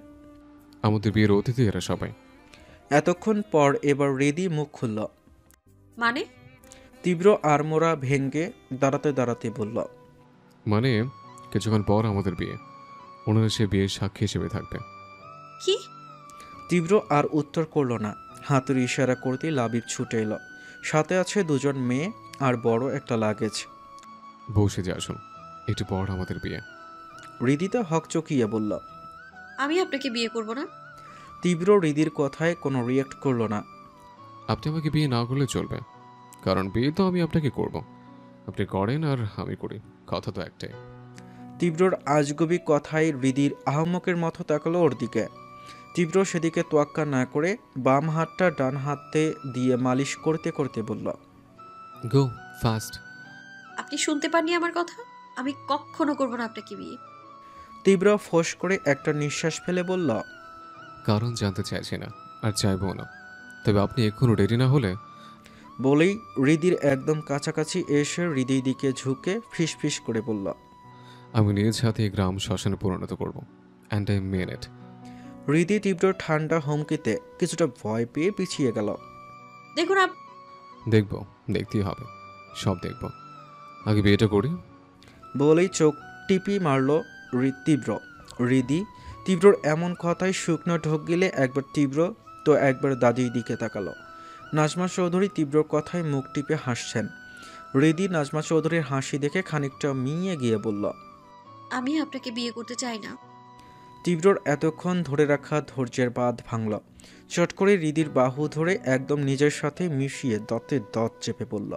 আমাদের বিয়ের অতিথি এরা সবাই। এতক্ষণ পর এবার হৃদি মুখ খুলল। মানে? তীব্র আড়মোড়া ভেঙ্গে দাঁড়াতে দাঁড়াতে বলল, মানে কিছুক্ষণ পর আমাদের বিয়ে, ওনারা সে বিয়ের সাক্ষী হিসেবে থাকবে। কি? তীব্র আর উত্তর করল না। হাতের ইশারা করতেই লাবিব ছুটে এলো। সাথে আছে 2জন মেয়ে আর বড় একটা লাগেজ। বসে যে আসুন, একটু পর আমাদের বিয়ে। হৃদিতা হকচকিয়ে বলল, আমি আপনাকে বিয়ে করব না। তীব্র হৃদির কথায় কোনো রিয়েক্ট করলো না। আপনি আমাকে বিয়ে না করলে চলবে, কারণ বিয়ে তো আমি আপনাকে করব। আপনি করেন আর আমি করি, কথা তো একটাই। তীব্রর আজগুবি কথায় হৃদির আহম্মকের মতো তাকালো ওর দিকে। তীব্র সেদিকে তোয়াক্কা না করে বাম হাতটা ডান হাতে দিয়ে মালিশ করতে করতে বলল, গো ফাস্ট। আপনি শুনতে পাননি আমার কথা? আমি কখনো করব না আপনাকে বিয়ে। তীব্র ফোঁস করে একটা নিঃশ্বাস ফেলে বলল, কারণ জানতে চাইছি না আর চাইবো না, তবে আপনি এখনো রেডি না হলে। বলেই হৃদির একদম কাছাকাছি এসে হৃদির দিকে ঝুঁকে ফিস ফিস করে বলল, আমি নিজ হাতে এই গ্রাম শ্মশানে পরিণত করব, অ্যান্ড আই মেন ইট। হৃদি তীব্র ঠান্ডা হুমকিতে কিছুটা ভয় পেয়ে পিছিয়ে গেল। দেখুন দেখব, দেখতেই হবে, সব দেখব, আগে বিয়েটা করি। বলেই চোখ টিপি মারল তীব্র। হৃদি তীব্রর এমন কথায় শুকনো ঢোক গিলে একবার তীব্র তো একবার দাদির দিকে তাকালো। নাজমা চৌধুরী তীব্রর কথায় মুখ টিপে হাসছেন। হৃদি নাজমা চৌধুরীর হাসি দেখে খানিকটা মিয়ে গিয়ে বলল, আমি আপনাকে বিয়ে করতে চাই না। তীব্রর এতক্ষণ ধরে রাখা ধৈর্যের বাঁধ ভাঙল। চট করে হৃদির বাহু ধরে একদম নিজের সাথে মিশিয়ে দতে দত চেপে বলল,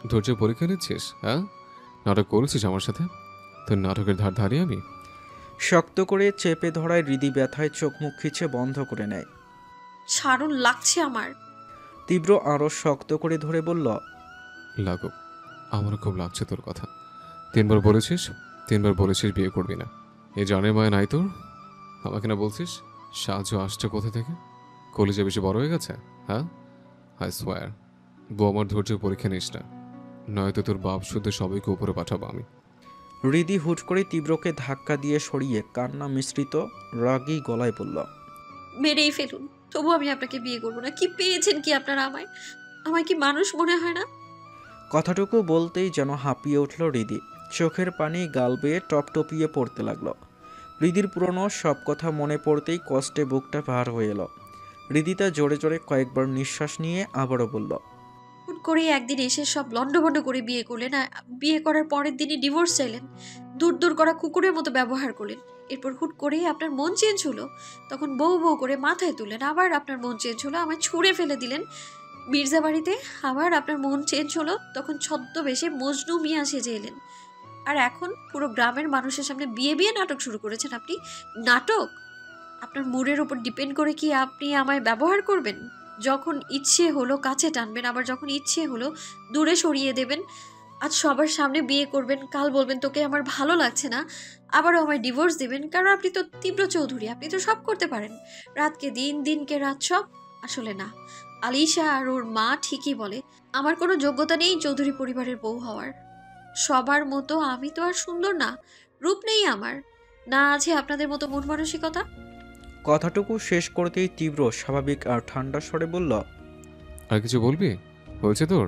ধৈর্য পরীক্ষা নিচ্ছিস? হ্যাঁ, নাটক করেছিস আমার সাথে? তোর নাটকের ধার ধারি আমি। শক্ত করে চেপে ধরায় হৃদি ব্যথায় চোখ মুখ খিচে বন্ধ করে নেয়। ছাড়ুন, লাগছে আমার। তীব্র আরো শক্ত করে ধরে বলল, লাগুক, আমারও খুব লাগছে তোর কথা। 3 বার বলেছিস বিয়ে করবি না। এই জানের মায়া নাই তোর? আমাকে না বলছিস সাহায্য আসছে কোথা থেকে? কলিজা বেশি বড় হয়ে গেছে? হ্যাঁ, আই সোয়ার, বউ আমার ধৈর্য পরীক্ষা নিস না, নয়তো তোর বাপ শুদ্ধ সবাইকে উপরে পাঠাবো আমি। হৃদি হুট করে তীব্রকে ধাক্কা দিয়ে সরিয়ে কান্না মিশ্রিত রাগী গলায় বলল, মেরেই ফেলুন, তবু আমি আপনাকে বিয়ে করব না। কি পেয়েছেন কি আপনারা আমায়? আমায় কি মানুষ মনে হয় না? কথাটুকু বলতেই যেন হাঁপিয়ে উঠল হৃদি। চোখের পানি গাল বেয়ে টপটপিয়ে পড়তে লাগলো। হৃদির পুরনো সব কথা মনে পড়তেই কষ্টে বুকটা পার হয়ে এলো। হৃদিতা জোরে জোরে কয়েকবার নিঃশ্বাস নিয়ে আবারও বলল, হুট করে একদিন এসে সব লন্ডভন্ড করে বিয়ে করলেন, আর বিয়ে করার পরের দিনই ডিভোর্স চাইলেন। দূর দূর করা কুকুরের মতো ব্যবহার করলেন। এরপর হুট করেই আপনার মন চেঞ্জ হলো, তখন বউ বউ করে মাথায় তুললেন। আবার আপনার মন চেঞ্জ হলো, আমায় ছুঁড়ে ফেলে দিলেন মির্জা বাড়িতে। আবার আপনার মন চেঞ্জ হলো, তখন ছদ্মবেশে মজনু মিয়া সেজে এলেন। আর এখন পুরো গ্রামের মানুষের সামনে বিয়ে বিয়ে নাটক শুরু করেছেন আপনি। নাটক? আপনার মুডের উপর ডিপেন্ড করে কি আপনি আমায় ব্যবহার করবেন? যখন ইচ্ছে হলো কাছে টানবেন, আবার যখন ইচ্ছে হলো দূরে সরিয়ে দেবেন। আজ সবার সামনে বিয়ে করবেন, কাল বলবেন তোকে আমার ভালো লাগছে না, আবারও আমায় ডিভোর্স দেবেন। কারণ আপনি তো তীব্র চৌধুরী, আপনি তো সব করতে পারেন, রাতকে দিন, দিনকে রাত সব। আসলে না, আলিশা আর ওর মা ঠিকই বলে, আমার কোনো যোগ্যতা নেই চৌধুরী পরিবারের বউ হওয়ার। সবার মতো আমি তো আর সুন্দর না, রূপ নেই আমার, না আছে আপনাদের মতো মন মানসিকতা। কথাটুকু শেষ করতেই তীব্র স্বাভাবিক আর ঠান্ডা স্বরে বলল, আর কিছু বলবি? হয়েছে তোর?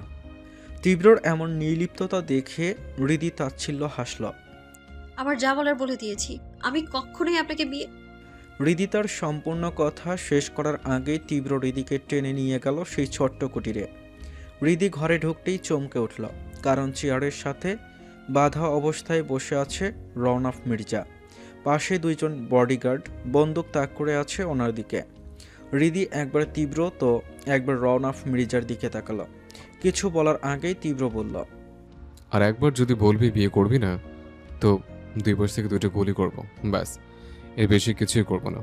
তীব্রর এমন নির্লিপ্ততা দেখে হৃদি তাচ্ছিল্য হাসল। আমার যা বলার বলে দিয়েছি, আমি কখনোই আপনাকে বিয়ে। হৃদি তার সম্পূর্ণ কথা শেষ করার আগে তীব্র হৃদিকে টেনে নিয়ে গেল সেই ছোট্ট কুটিরে। হৃদি ঘরে ঢুকতেই চমকে উঠল, কারণ চেয়ারের সাথে বাঁধা অবস্থায় বসে আছে রওনাফ মির্জা। পাশে 2 জন বডিগার্ড বন্দুক তাক করে আছে ওনার দিকে। হৃদি একবার তীব্র তো একবার রওনাফ মির্জার দিকে তাকালো। কিছু বলার আগেই তীব্র বলল, আর একবার যদি বলবি বিয়ে করবি না, তো 2 পাশ থেকে 2টা গুলি করব, ব্যাস, এর বেশি কিছুই করব না।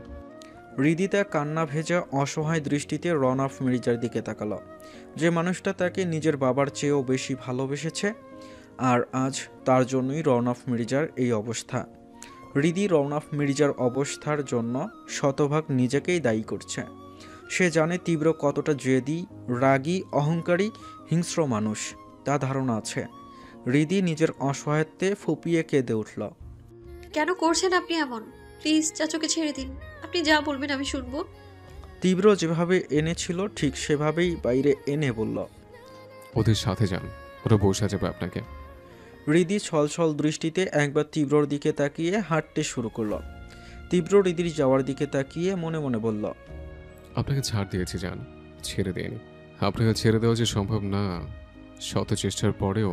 হৃদি তার কান্না ভেজা অসহায় দৃষ্টিতে রওনাফ মির্জার দিকে তাকালো, যে মানুষটা তাকে নিজের বাবার চেয়েও বেশি ভালোবেসেছে, আর আজ তার জন্যই রওনাফ মির্জার এই অবস্থা। হৃদি রওনাফ মির্জার অবস্থার জন্য শতভাগ নিজেকেই দায়ী করছে। সে জানে তীব্র কতটা জেদি, রাগী, অহংকারী, হিংস্র মানুষ, তা ধারণা আছে। হৃদি নিজের অসহায়ত্বে ফুপিয়ে কেঁদে উঠল। কেন করছেন আপনি এমন? প্লিজ চাচুকে ছেড়ে দিন, আপনি যা বলবেন আমি শুনবো। তীব্র যেভাবে এনেছিল ঠিক সেভাবেই বাইরে এনে বলল, ওদের সাথে যান, ওরা বসে যাবে আপনাকে। হৃদি ছলছল দৃষ্টিতে একবার তীব্রর দিকে তাকিয়ে হাঁটতে শুরু করল। তীব্র হৃদির যাওয়ার দিকে তাকিয়ে মনে মনে বলল, আপনাকে ছাড় দিয়েছি যান, ছেড়ে দিইনি। আপনাকে ছেড়ে দেওয়া যে সম্ভব না, শত চেষ্টার পরেও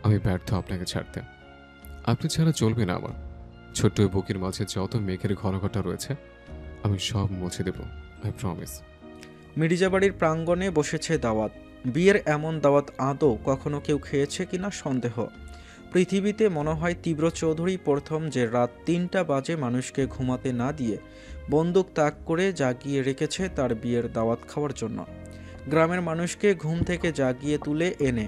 আমি ব্যর্থ আপনাকে ছাড়তে। আপনি ছাড়া চলবে না আমার, ছোট্ট ওই বুকের মাঝে যত মেঘের ঘনঘটা রয়েছে আমি সব মুছে দেব, আই প্রমিস। মির্জাবাড়ির প্রাঙ্গণে বসেছে দাওয়াত। বিয়ের এমন দাওয়াত আদৌ কখনো কেউ খেয়েছে কিনা সন্দেহ। পৃথিবীতে মনে হয় তীব্র চৌধুরী প্রথম যে রাত 3টা বাজে মানুষকে ঘুমাতে না দিয়ে বন্দুক তাক করে জাগিয়ে রেখেছে তার বিয়ের দাওয়াত খাওয়ার জন্য। গ্রামের মানুষকে ঘুম থেকে জাগিয়ে তুলে এনে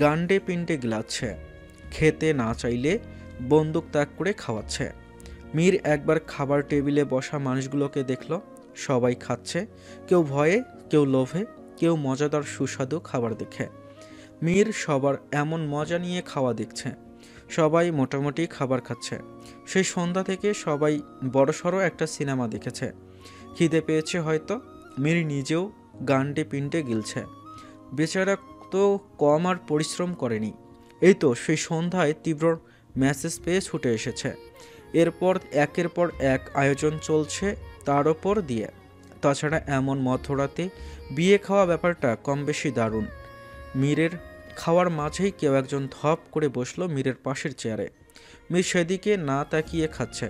গান্ডে পিণ্ডে গিলাচ্ছে, খেতে না চাইলে বন্দুক তাক করে খাওয়াচ্ছে। মীর একবার খাবার টেবিলে বসা মানুষগুলোকে দেখল, সবাই খাচ্ছে, কেউ ভয়ে, কেউ লোভে, কেউ মজাদার সুস্বাদু খাবার দেখে। মীর সবার এমন মজা নিয়ে খাওয়া দেখছে, সবাই মোটামুটি খাবার খাচ্ছে। সেই সন্ধ্যা থেকে সবাই বড়সড় একটা সিনেমা দেখেছে। খিদে পেয়েছে হয়তো, মীর নিজেও গান্ডে পিণ্ডে গিলছে। বেচারা তো কম আর পরিশ্রম করেনি। এই তো সেই সন্ধ্যায় তীব্র মেসেজ পেয়ে ছুটে এসেছে। এরপর একের পর এক আয়োজন চলছে তার ওপর দিয়ে। তাছাড়া এমন মধ্যরাতে বিয়ে খাওয়া ব্যাপারটা কম বেশি দারুণ। মীরের খাওয়ার মাঝেই কেউ একজন ধপ করে বসলো মীরের পাশের চেয়ারে। মীর সেদিকে না তাকিয়ে খাচ্ছে,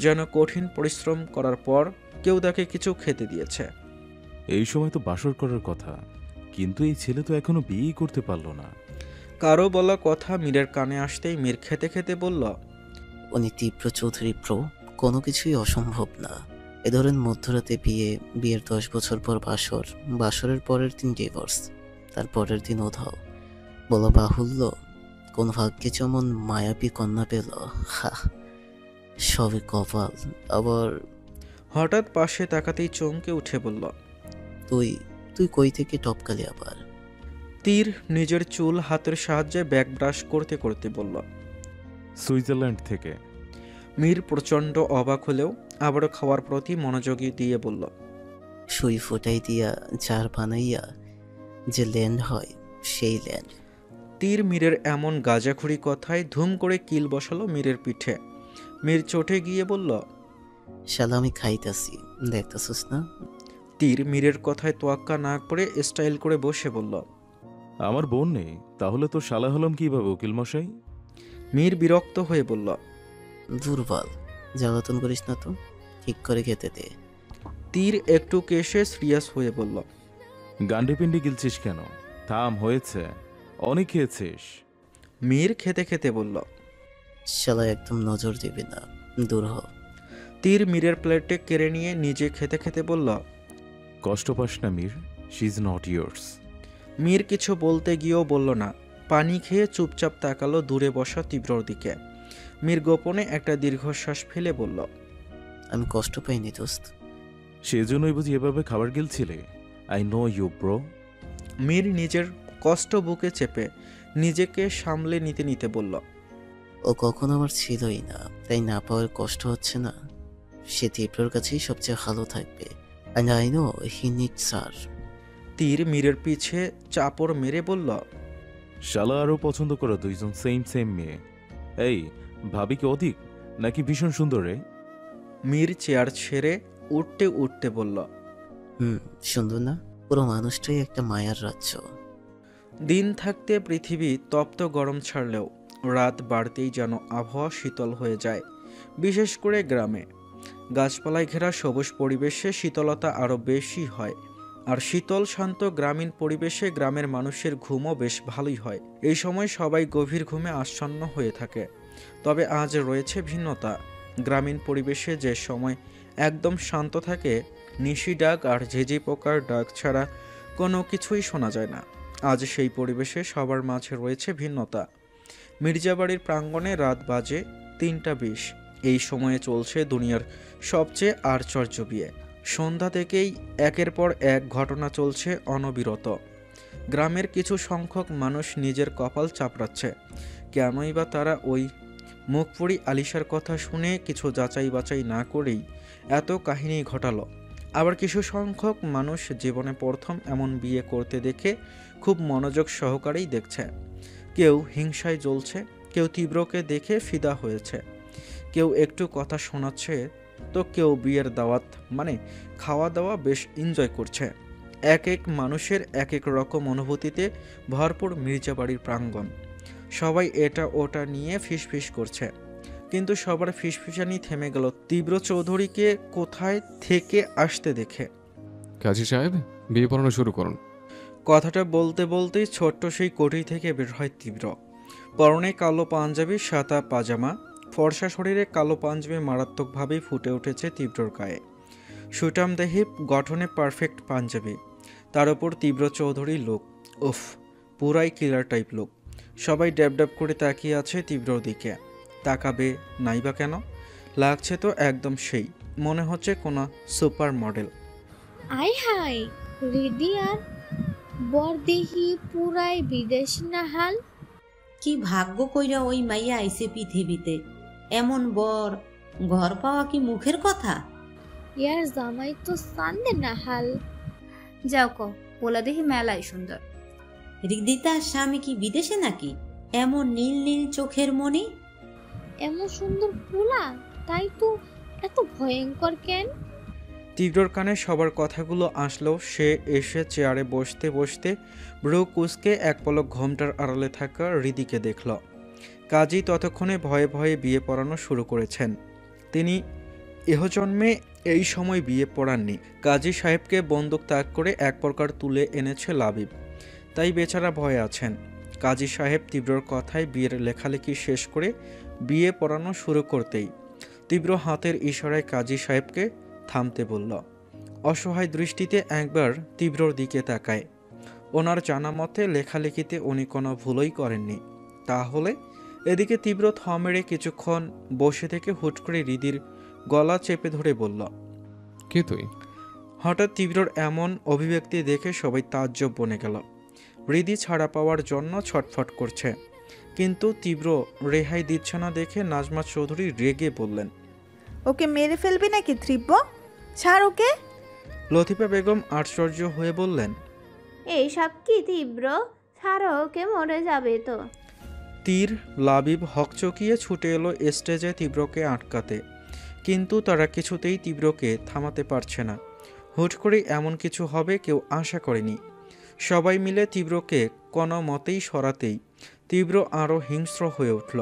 যেন কঠিন পরিশ্রম করার পর কেউ তাকে কিছু খেতে দিয়েছে। এই সময় তো বাসর করার কথা, কিন্তু এই ছেলে তো এখনো বিয়েই করতে পারলো না। কারো বলা কথা মীরের কানে আসতেই মীর খেতে খেতে বলল, উনি তীব্র চৌধুরী প্রো, কোনো কিছুই অসম্ভব না। এ ধরেন মধ্যরাতে বিয়ে, বিয়ের 10 বছর পর বাসর, বাসরের পরের দিন ডিভোর্স, তার পরের দিন উধাও। বলা বাহুল্য কোন ভাগ্যে যেমন মায়াবী কন্যা পেল, হা, সবে কপাল। আবার হঠাৎ পাশে তাকাতেই চমকে উঠে বলল, তুই তুই কই থেকে টপকালি আবার? তীর নিজের চুল হাতের সাহায্যে ব্যাক ব্রাশ করতে করতে বলল, সুইজারল্যান্ড থেকে। মীর প্রচণ্ড অবাক হলেও আবারও খাওয়ার প্রতি মনোযোগী দিয়ে বলল, সুই ফোটাই দিয়া চার বানাইয়া যে ল্যান্ড হয় সেই ল্যান্ড। তীর মীরের এমন গাঁজাখুরি কথায় ধুম করে কিল বসালো মীরের পিঠে। মীর চটে গিয়ে বলল, শালা আমি খাইতাছি, দেখতেছিস না? তীর মীরের কথায় তোয়াক্কা না করে স্টাইল করে বসে বলল, আমার বোন নেই, তাহলে তো শালা হলাম কিভাবে উকিল মশাই? মীর বিরক্ত হয়ে বলল, দুর্বল, জ্বালাতন করিস না তো, ঠিক করে খেতে দে। তীর একটু কেশে সিরিয়াস হয়ে বলল, গান্ডে পিন্ডি গিলছিস কেন? থাম, হয়েছে, অনেক খেয়েছিস। মীর খেতে খেতে বলল, শালা একদম নজর দিবি না, দূর হ। তীর মীরের প্লেটে কেড়ে নিয়ে নিজে খেতে খেতে বলল, কষ্ট পাস না Mir, she is not years. Mir কিছু বলতে গিয়েও বলল না, পানি খেয়ে চুপচাপ তাকালো দূরে বসা তীব্রর দিকে। মীর গোপনে একটা দীর্ঘশ্বাস ফেলে বলল, আমি কষ্ট পাইনি দোস্ত। সেজন্যই বুঝি এভাবে খাবার গিলছিলে? I know you bro. Mir নিজের কষ্ট বুকে চেপে নিজেকে সামলে নিতে নিতে বলল, ও কখনো আমার ছিলই না, তাই না পাওয়ার কষ্ট হচ্ছে না। সে তীব্রর কাছেই সবচেয়ে ভালো থাকবে। And I know he needs her. তীর মীরের পিছে চাপড় মেরে বলল, শালা আরও পছন্দ করা দুইজন সেম মেয়ে। এই ভাবি কি অধিক নাকি ভীষণ সুন্দর রে? মীর চেয়ার ছেড়ে উঠতে উঠতে বলল, সুন্দর না? পুরো মানুষটাই একটা মায়ার রাজ্য। দিন থাকতে পৃথিবী তপ্ত গরম ছাড়লেও রাত বাড়তেই যেন আবহাওয়া শীতল হয়ে যায়। বিশেষ করে গ্রামে গাছপালায় ঘেরা সবুজ পরিবেশে শীতলতা আরও বেশি হয়। আর শীতল শান্ত গ্রামীণ পরিবেশে গ্রামের মানুষের ঘুমও বেশ ভালোই হয়। এই সময় সবাই গভীর ঘুমে আচ্ছন্ন হয়ে থাকে। তবে আজ রয়েছে ভিন্নতা। গ্রামীণ পরিবেশে যে সময় একদম শান্ত থাকে, নিশি ডাক আর ঝিঝি পোকার ডাক ছাড়া কোনো কিছুই শোনা যায় না। আজ সেই পরিবেশে সবার মাঝে রয়েছে ভিন্নতা। মির্জাবাড়ির প্রাঙ্গণে রাত বাজে 3:20। এই সময়ে চলছে দুনিয়ার সবচেয়ে আশ্চর্য বিয়ে। সন্ধ্যা থেকেই একের পর এক ঘটনা চলছে অনবিরত। গ্রামের কিছু সংখ্যক মানুষ নিজের কপাল চাপড়াচ্ছে। কেনই বা তারা ওই মুখপুরি আলিশার কথা শুনে কিছু যাচাই বাছাই না করেই এত কাহিনী ঘটালো। আবার কিছু সংখ্যক মানুষ জীবনে প্রথম এমন বিয়ে করতে দেখে খুব মনোযোগ সহকারেই দেখছে। কেউ হিংসায় জ্বলছে, কেউ তীব্রকে দেখে ফিদা হয়েছে, কেউ একটু কথা শোনাচ্ছে, তো কেউ বিয়ের দাওয়াত মানে খাওয়া দাওয়া বেশ এনজয় করছে। এক এক মানুষের এক এক রকম অনুভূতিতে ভরপুর মির্জাবাড়ির প্রাঙ্গণ। সবাই এটা ওটা নিয়ে ফিসফিস করছে। কিন্তু সবার ফিসফিসানি থেমে গেল তীব্র চৌধুরীকে কোথায় থেকে আসতে দেখে। কাজী সাহেব, বিয়ে পড়ানো শুরু করুন। কথাটা বলতে বলতেই ছোট্ট সেই কোঠরি থেকে বের হয় তীব্র। পরনে কালো পাঞ্জাবি, সাদা পাজামা, ফর্সা শরীরে কালো পাঞ্জাবি মারাত্মকভাবেই ফুটে উঠেছে তীব্রর গায়ে। সুটাম দেহি গঠনে পারফেক্ট পাঞ্জাবি, তার ওপর তীব্র চৌধুরী লোক, উফ, পুরাই কিলার টাইপ লোক। সবাই ড্যাব ড্যাব করে তাকিয়ে আছে তীব্রর দিকে। তাকাবে নাইবা কেন? লাগছে তো একদম সেই, মনে হচ্ছে কোনো সুপার মডেল। আই হাই, রিদি আর বরদেহি পুরাই বিদেশি না হাল। কি ভাগ্য কইরা ওই মাইয়া আইসে পৃথিবীতে। এমন বর ঘর পাওয়া কি মুখের কথা? ইয়ার জামাই তো সান্দে না হাল। যাও কো, পোলা দেখি মেলাই সুন্দর। রিদিতার স্বামী কি বিদেশে নাকি? এমন নীল নীল চোখের মনি, এমন সুন্দর পোলা, তাই তো এত ভয়ঙ্কর কেন? তীব্রর কানে সবার কথাগুলো আসলেও সে এসে চেয়ারে বসতে বসতে ব্রু কুসকে এক পলক ঘোমটার আড়ালে থাকা হৃদিকে দেখল। কাজী ততক্ষণে ভয়ে ভয়ে বিয়ে পড়ানো শুরু করেছেন। তিনি ইহজন্মে এই সময় বিয়ে পড়াননি। কাজী সাহেবকে বন্দুক তাক করে এক প্রকার তুলে এনেছে লাবিব, তাই বেচারা ভয়ে আছেন। কাজী সাহেব তীব্রর কথায় বিয়ের লেখালেখি শেষ করে বিয়ে পড়ানো শুরু করতেই তীব্র হাতের ইশারায় কাজী সাহেবকে থামতে বলল। অসহায় দৃষ্টিতে একবার তীব্রর দিকে তাকায়। ওনার জানা মতে লেখালেখিতে উনি কোনো ভুলই করেননি। তাহলে এদিকে তীব্র থ মেরে কিছুক্ষণ বসে থেকে হুট করে হৃদির গলা চেপে ধরে বলল, কে তুই? হঠাৎ তীব্রর এমন অভিব্যক্তি দেখে সবাই তাজ্জব বনে গেল। হৃদি ছাড়া পাওয়ার জন্য ছটফট করছে, কিন্তু তীব্র রেহাই দিচ্ছে না দেখে নাজমা চৌধুরী রেগে বললেন, ওকে মেরে ফেলবি নাকি তীব্র? ছাড় ওকে। লতিফা বেগম আশ্চর্য হয়ে বললেন, এইসব কি তীব্র? ছাড়ো ওকে, মরে যাবে তো। তীর লাবিব হকচকিয়ে ছুটে এলো স্টেজে তীব্রকে আটকাতে, কিন্তু তারা কিছুতেই তীব্রকে থামাতে পারছে না। হুট করে এমন কিছু হবে কেউ আশা করেনি। সবাই মিলে তীব্রকে কোনো মতেই সরাতেই তীব্র আরও হিংস্র হয়ে উঠল।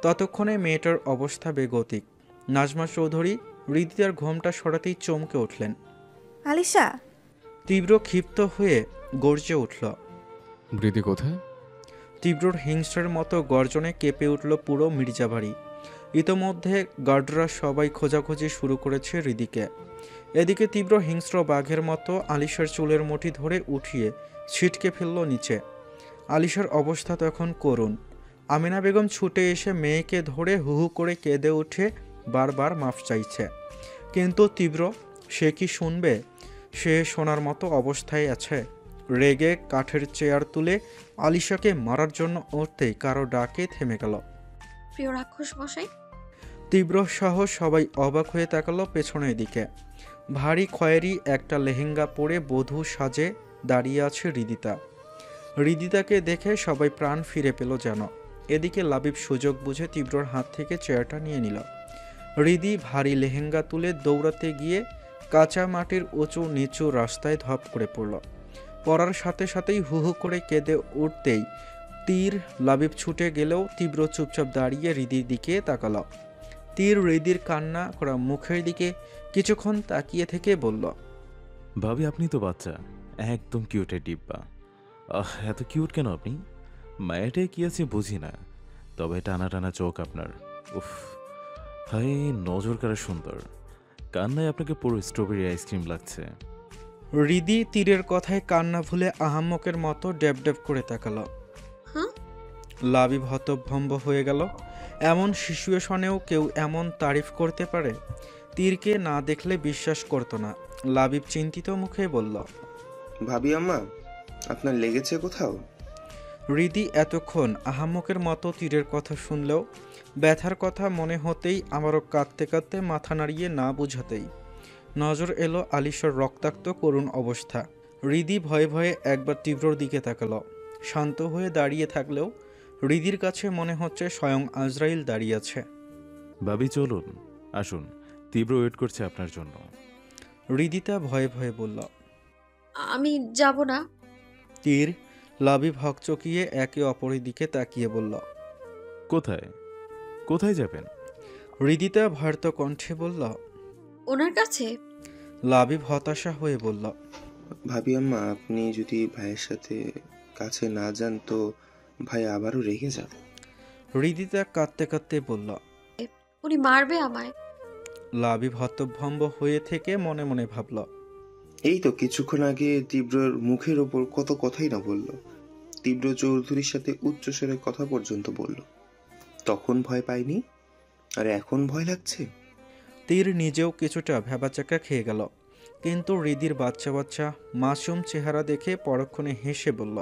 ততক্ষণে মেয়েটার অবস্থা বেগতিক। নাজমা চৌধুরী হৃদিতার ঘোমটা সরাতেই চমকে উঠলেন। আলিশা! তীব্র ক্ষিপ্ত হয়ে গর্জে উঠল। বৃদ্ধি কোথায়? তীব্রর হিংস্রের মতো গর্জনে কেঁপে উঠল পুরো মির্জাবাড়ি। ইতোমধ্যে গার্ডরা সবাই খোঁজাখুঁজি শুরু করেছে হৃদিকে। এদিকে তীব্র হিংস্র বাঘের মতো আলিশার চুলের মুঠি ধরে উঠিয়ে ছিটকে ফেলল নিচে। আলিশার অবস্থা তখন করুণ। আমিনা বেগম ছুটে এসে মেয়েকে ধরে হুহু করে কেঁদে উঠে বারবার মাফ চাইছে, কিন্তু তীব্র সে কি শুনবে? সে শোনার মতো অবস্থায় আছে। রেগে কাঠের চেয়ার তুলে আলিশাকে মারার জন্য উঠতেই কারো ডাকে থেমে গেল। প্রিয় রাক্ষস মশাই! তীব্র সহ সবাই অবাক হয়ে তাকালো পেছনের দিকে। ভারী খয়েরি একটা লেহেঙ্গা পরে বধূ সাজে দাঁড়িয়ে আছে হৃদিতা। হৃদিতাকে দেখে সবাই প্রাণ ফিরে পেল যেন। এদিকে লাবিব সুযোগ বুঝে তীব্রর হাত থেকে চেয়ারটা নিয়ে নিল। হৃদি ভারী লেহেঙ্গা তুলে দৌড়াতে গিয়ে কাঁচা মাটির উঁচু নিচু রাস্তায় ধপ করে পড়ল। পড়ার সাথে সাথেই হুহু করে কেঁদে উঠতেই তীর লাবিব ছুটে গেলেও তীব্র চুপচাপ দাঁড়িয়ে হৃদির দিকে তাকাল। তীর হৃদির কান্না করা মুখের দিকে কিছুক্ষণ তাকিয়ে থেকে বলল, ভাবি আপনি তো বাচ্চা, একদম কিউটের ডিব্বা। এত কিউট কেন আপনি? মায়াটাই কি আছে বুঝি না, তবে টানা টানা চোখ আপনার, উফ, হাই নজর কারা সুন্দর। কান্নায় আপনাকে পুরো স্ট্রবেরি আইসক্রিম লাগছে। হৃদি তীরের কথায় কান্না ভুলে আহাম্মকের মতো ড্যাব ড্যাব করে তাকালো। লাবিব হতভম্ব হয়ে গেল। এমন সিচুয়েশনেও কেউ এমন তারিফ করতে পারে? তীরকে না দেখলে বিশ্বাস করতো না। লাবিব চিন্তিত মুখে বলল, ভাবি আম্মা, আপনার লেগেছে কোথাও? হৃদি এতক্ষণ আহাম্মকের মতো তীরের কথা শুনলেও ব্যথার কথা মনে হতেই আমারও কাঁদতে কাঁদতে মাথা নাড়িয়ে না বুঝাতেই নজর এলো আলিশার রক্তাক্ত করুণ অবস্থা। হৃদি ভয়ে ভয়ে একবার তীব্রর দিকে তাকালো। শান্ত হয়ে দাঁড়িয়ে থাকলেও হৃদির কাছে মনে হচ্ছে স্বয়ং আজরাইল দাঁড়িয়ে আছে। ভাবি চলুন, আসুন, তীব্র ওয়েট করছে আপনার জন্য। হৃদিতা ভয়ে ভয়ে বলল, আমি যাব না। তীর লাবিব হকচকিয়ে একে অপরের দিকে তাকিয়ে বলল, কোথায় কোথায় যাবেন? হৃদিতা ভয়ার্ত কণ্ঠে বলল। ওনার কাছে? লাবিব হতাশা হয়ে বলল। ভাবি আম্মা, আপনি যদি ভাইয়ের সাথে কাছে না যান তো ভাই আবারও রেগে যাবে। হৃদিতা কাঁদতে কাঁদতে বলল। উনি মারবে আমায়। লাবিব হতভম্ব হয়ে থেকে মনে মনে ভাবল। এই তো কিছুক্ষণ আগে তীব্রর মুখের ওপর কত কথাই না বলল। তীব্র চৌধুরীর সাথে উচ্চস্বরে কথা পর্যন্ত বলল, তখন ভয় পাইনি, আর এখন ভয় লাগছে। তীর নিজেও কিছুটা ভ্যাবাচাকা খেয়ে গেল, কিন্তু হৃদির বাচ্চা বাচ্চা মাসুম চেহারা দেখে পরক্ষণে হেসে বলল।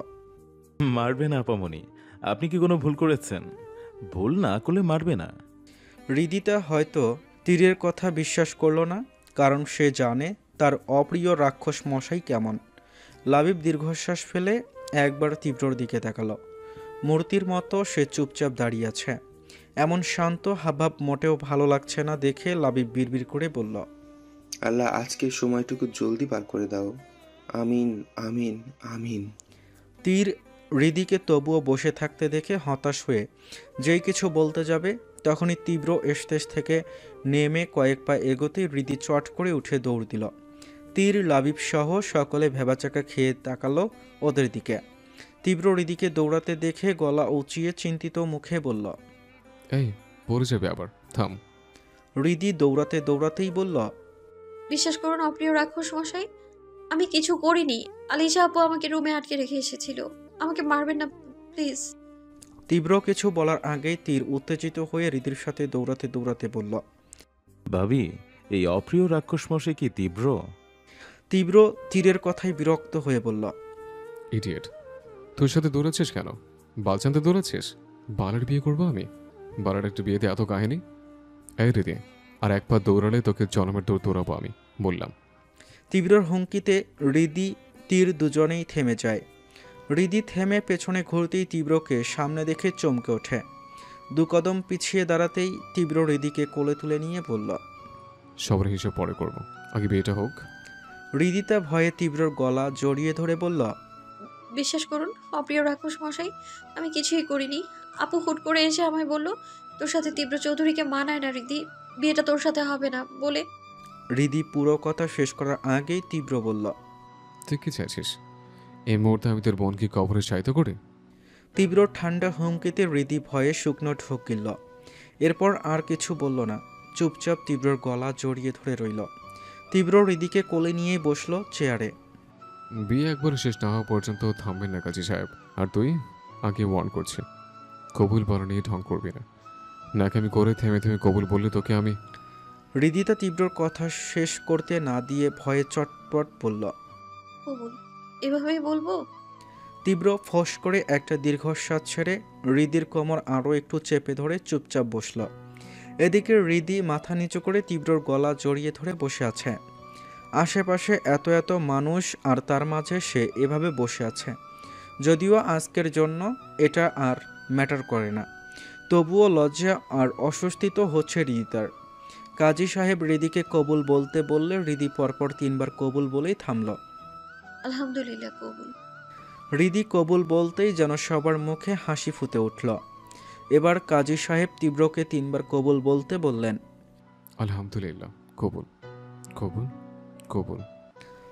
মারবে না আপামনি, আপনি কি কোনো ভুল করেছেন? ভুল না করলে মারবে না। হৃদিতা হয়তো তীরের কথা বিশ্বাস করল না, কারণ সে জানে তার অপ্রিয় রাক্ষস মশাই কেমন। লাবিব দীর্ঘশ্বাস ফেলে একবার তীব্রর দিকে তাকালো। মূর্তির মতো সে চুপচাপ দাঁড়িয়ে আছে। এমন শান্ত হাবভাব মোটেও ভালো লাগছে না দেখে লাবিব বিড়বিড় করে বলল, আল্লাহ আজকের সময়টুকু জলদি পার করে দাও, আমিন আমিন আমিন। তীর হৃদিকে তবুও বসে থাকতে দেখে হতাশ হয়ে যেই কিছু বলতে যাবে তখনই তীব্র স্টেজ থেকে নেমে কয়েক পা এগোতেই হৃদি চট করে উঠে দৌড় দিল। তীর লাবিব সহ সকলে ভেবাচাকা খেয়ে তাকালো ওদের দিকে। তীব্র হৃদিকে দৌড়াতে দেখে গলা উঁচিয়ে চিন্তিত মুখে বলল, এই পড়ে যাবে আবার, থাম। হৃদি দৌড়াতে দৌড়াতেই বলল, বিশ্বাস করুন অপ্রিয় রাক্ষস মশাই, আমি কিছু করিনি। আলিশা আপু আমাকে রুমে আটকে রেখে এসেছিল। আমাকে মারবেন না প্লিজ। তীব্র কিছু বলার আগেই তীর উত্তেজিত হয়ে হৃদির সাথে দৌড়াতে দৌড়াতে বলল, ভাবি এই অপ্রিয় রাক্ষস মশাই কি তীব্র? তীব্র তীরের কথায় বিরক্ত হয়ে বলল, ইডিয়েট, তোর সাথে দৌড়াচ্ছিস কেন? বালচান্তে দৌড়াচ্ছিস? বালের বিয়ে করবো আমি? বালার একটা বিয়েতে এত কাহিনী? এই রিদি, আর এক পা দৌড়ালে তোকে জনমের দৌড় দৌড়াবো আমি বললাম। তীব্রর হুমকিতে হৃদি তীর দুজনেই থেমে যায়। হৃদি থেমে পেছনে ঘুরতেই তীব্রকে সামনে দেখে চমকে ওঠে। দু কদম পিছিয়ে দাঁড়াতেই তীব্র হৃদিকে কোলে তুলে নিয়ে বলল, সবার হিসেব পরে করবো, আগে বিয়েটা হোক। হৃদিতা ভয়ে তীব্রর গলা জড়িয়ে ধরে বলল, বিশ্বাস করুন অপ্রিয় রাক্ষস মশাই, আমি কিছুই করিনি। আপু হুট করে এসে আমায় বলল, তোর সাথে তীব্র চৌধুরীকে মানায় না রিদি, বিয়েটা তোর সাথে হবে না বলে। হৃদি পুরো কথা শেষ করার আগেই তীব্র বলল, তুই কি চাইছিস? এই মুহূর্তে আমি তোর বোনকে কবরে চাইতে করি? তীব্র ঠান্ডা হুমকিতে হৃদি ভয়ে শুকনো ঢোক গিলল। এরপর আর কিছু বলল না, চুপচাপ তীব্রর গলা জড়িয়ে ধরে রইল। তীব্র হৃদিকে কোলে নিয়েই বসলো চেয়ারে। বিয়ে একবার শেষ না হওয়া পর্যন্ত থামবেন না কাজী সাহেব। আর তুই আগে ওয়ার্ন করছি, কবুল বলা নিয়ে ঢং করবি না, নাকি আমি করে থেমে থেমে কবুল বললে তোকে আমি। হৃদিতা তীব্রর কথা শেষ করতে না দিয়ে ভয়ে চটপট বলল, কবুল এভাবেই বলবো? তীব্র ফস করে একটা দীর্ঘশ্বাস ছেড়ে হৃদির কোমর আরও একটু চেপে ধরে চুপচাপ বসল। এদিকে হৃদি মাথা নিচু করে তীব্রর গলা জড়িয়ে ধরে বসে আছে। আশেপাশে এত এত মানুষ, আর তার মাঝে সে এভাবে বসে আছে। যদিও আজকের জন্য এটা আর ম্যাটার করে না, তবুও লজ্জা আর অস্বস্তি তো হচ্ছে হৃদিতার। কাজী সাহেব হৃদিকে কবুল বলতে বললে হৃদি পরপর 3 বার কবুল বলেই থামল। আলহামদুলিল্লাহ কবুল। হৃদি কবুল বলতেই যেন সবার মুখে হাসি ফুটে উঠল। এবার কাজী সাহেব তীব্রকে 3 বার কবুল বলতে বললেন। আলহামদুলিল্লাহ কবুল কবুল কবুল।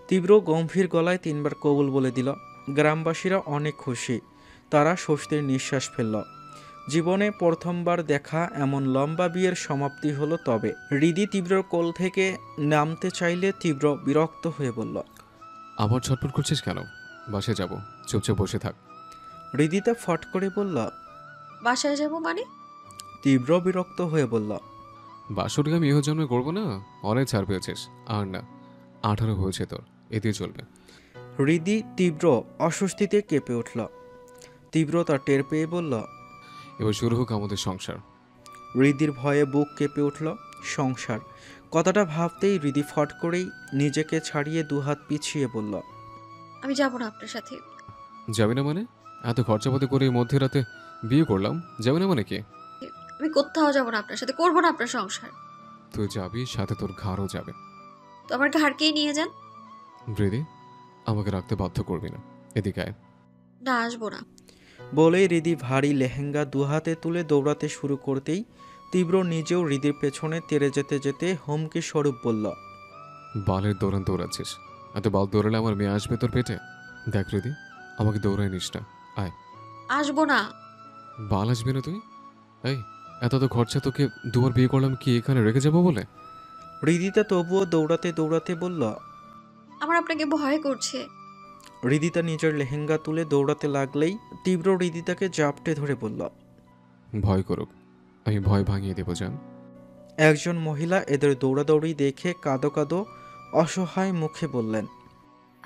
তীব্র গম্ভীর গলায় 3 বার কবুল বলে দিল। গ্রামবাসীরা অনেক খুশি, তারা স্বস্তির নিঃশ্বাস ফেলল। জীবনে প্রথমবার দেখা এমন লম্বা বিয়ের সমাপ্তি হলো। তবে হৃদি তীব্রর কোল থেকে নামতে চাইলে তীব্র বিরক্ত হয়ে বলল, আবার ছটফট করছিস কেন? বাসে যাব, চুপচাপ বসে থাক। হৃদিতা ফট করে বলল, বাসায় যাব মানে? তীব্র বিরক্ত হয়ে বলল, বাসরকে আমি ইহ জন্মে করবো না, অনেক ছাড় পেয়েছিস। আর না, 18 হয়েছে তোর, এতে চলবে। হৃদি তীব্র অস্বস্তিতে কেঁপে উঠল। তীব্র তা টের পেয়ে বলল, এবার শুরু হোক আমাদের সংসার। হৃদির ভয়ে বুক কেঁপে উঠল। সংসার কথাটা ভাবতেই হৃদি ফট করেই নিজেকে ছাড়িয়ে 2 হাত পিছিয়ে বলল, আমি যাব না আপনার সাথে। যাবি না মানে? এত খরচাপাতি করে মধ্যরাতে বিয়ে করলাম, যাবি না মানে কি? আমি কোথাও যাব না আপনার সাথে, করবো না আপনার সংসার। তুই যাবি, সাথে তোর ঘাড়ও যাবে। তো আমার ঘাড়কেই নিয়ে যান। হৃদি, আমাকে রাখতে বাধ্য করবি না, এদিকে আয়। না, আসবো না। বলেই হৃদি ভারী লেহেঙ্গা 2 হাতে তুলে দৌড়াতে শুরু করতেই তীব্র নিজেও হৃদির পেছনে তেড়ে যেতে যেতে হুমকি স্বরূপ বলল, বালের দৌড়ান দৌড়াচ্ছিস। এত বাল দৌড়ালে আমার মেয়ে আসবে তোর পেটে। দেখ হৃদি, আমাকে দৌড়াই নিস না, আয়। আসবো না। বাল আসবে না তুই? এই, এত তো খরচা তোকে দুবার বিয়ে করলাম কি এখানে রেখে যাবো বলে? হৃদিতা তবুও দৌড়াতে দৌড়াতে বলল, আমার আপনাকে ভয় করছে। হৃদিতা নিজের লেহেঙ্গা তুলে দৌড়াতে লাগলেই তীব্র হৃদিতাকে জাপটে ধরে বলল, ভয় করুক, আমি ভয় ভাঙিয়ে দেবো জান। একজন মহিলা এদের দৌড়াদৌড়ি দেখে কাঁদো কাঁদো অসহায় মুখে বললেন,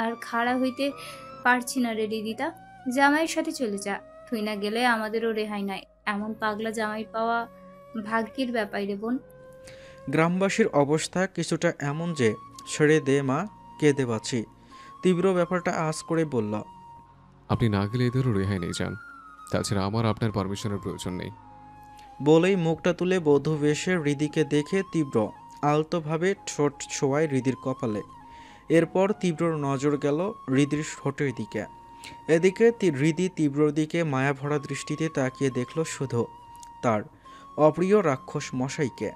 আর খাড়া হইতে পারছি না রে রিদিতা, জামাইয়ের সাথে চলে যা। তুই না গেলে আমাদেরও রেহাই নাই। এমন পাগলা জামাই পাওয়া ভাগ্যের ব্যাপার রে বোন। গ্রামবাসীর অবস্থা কিছুটা এমন যে, ছেড়ে দে মা, কেঁদে বাঁচি। তীব্র ব্যাপারটা আজ করে বলল, আপনি না গেলে এদেরও রেহাই নেই জান। তাছাড়া আমার আপনার পারমিশনের প্রয়োজন নেই। বলেই মুখটা তুলে বধূ বেশে হৃদিকে দেখে তীব্র আলতোভাবে ঠোঁট ছোঁয়ায় হৃদির কপালে। এরপর তীব্রর নজর গেল হৃদির ঠোঁটের দিকে। এদিকে হৃদি তীব্রর দিকে মায়াভরা দৃষ্টিতে তাকিয়ে দেখল শুধু তার অপ্রিয় রাক্ষস মশাইকে।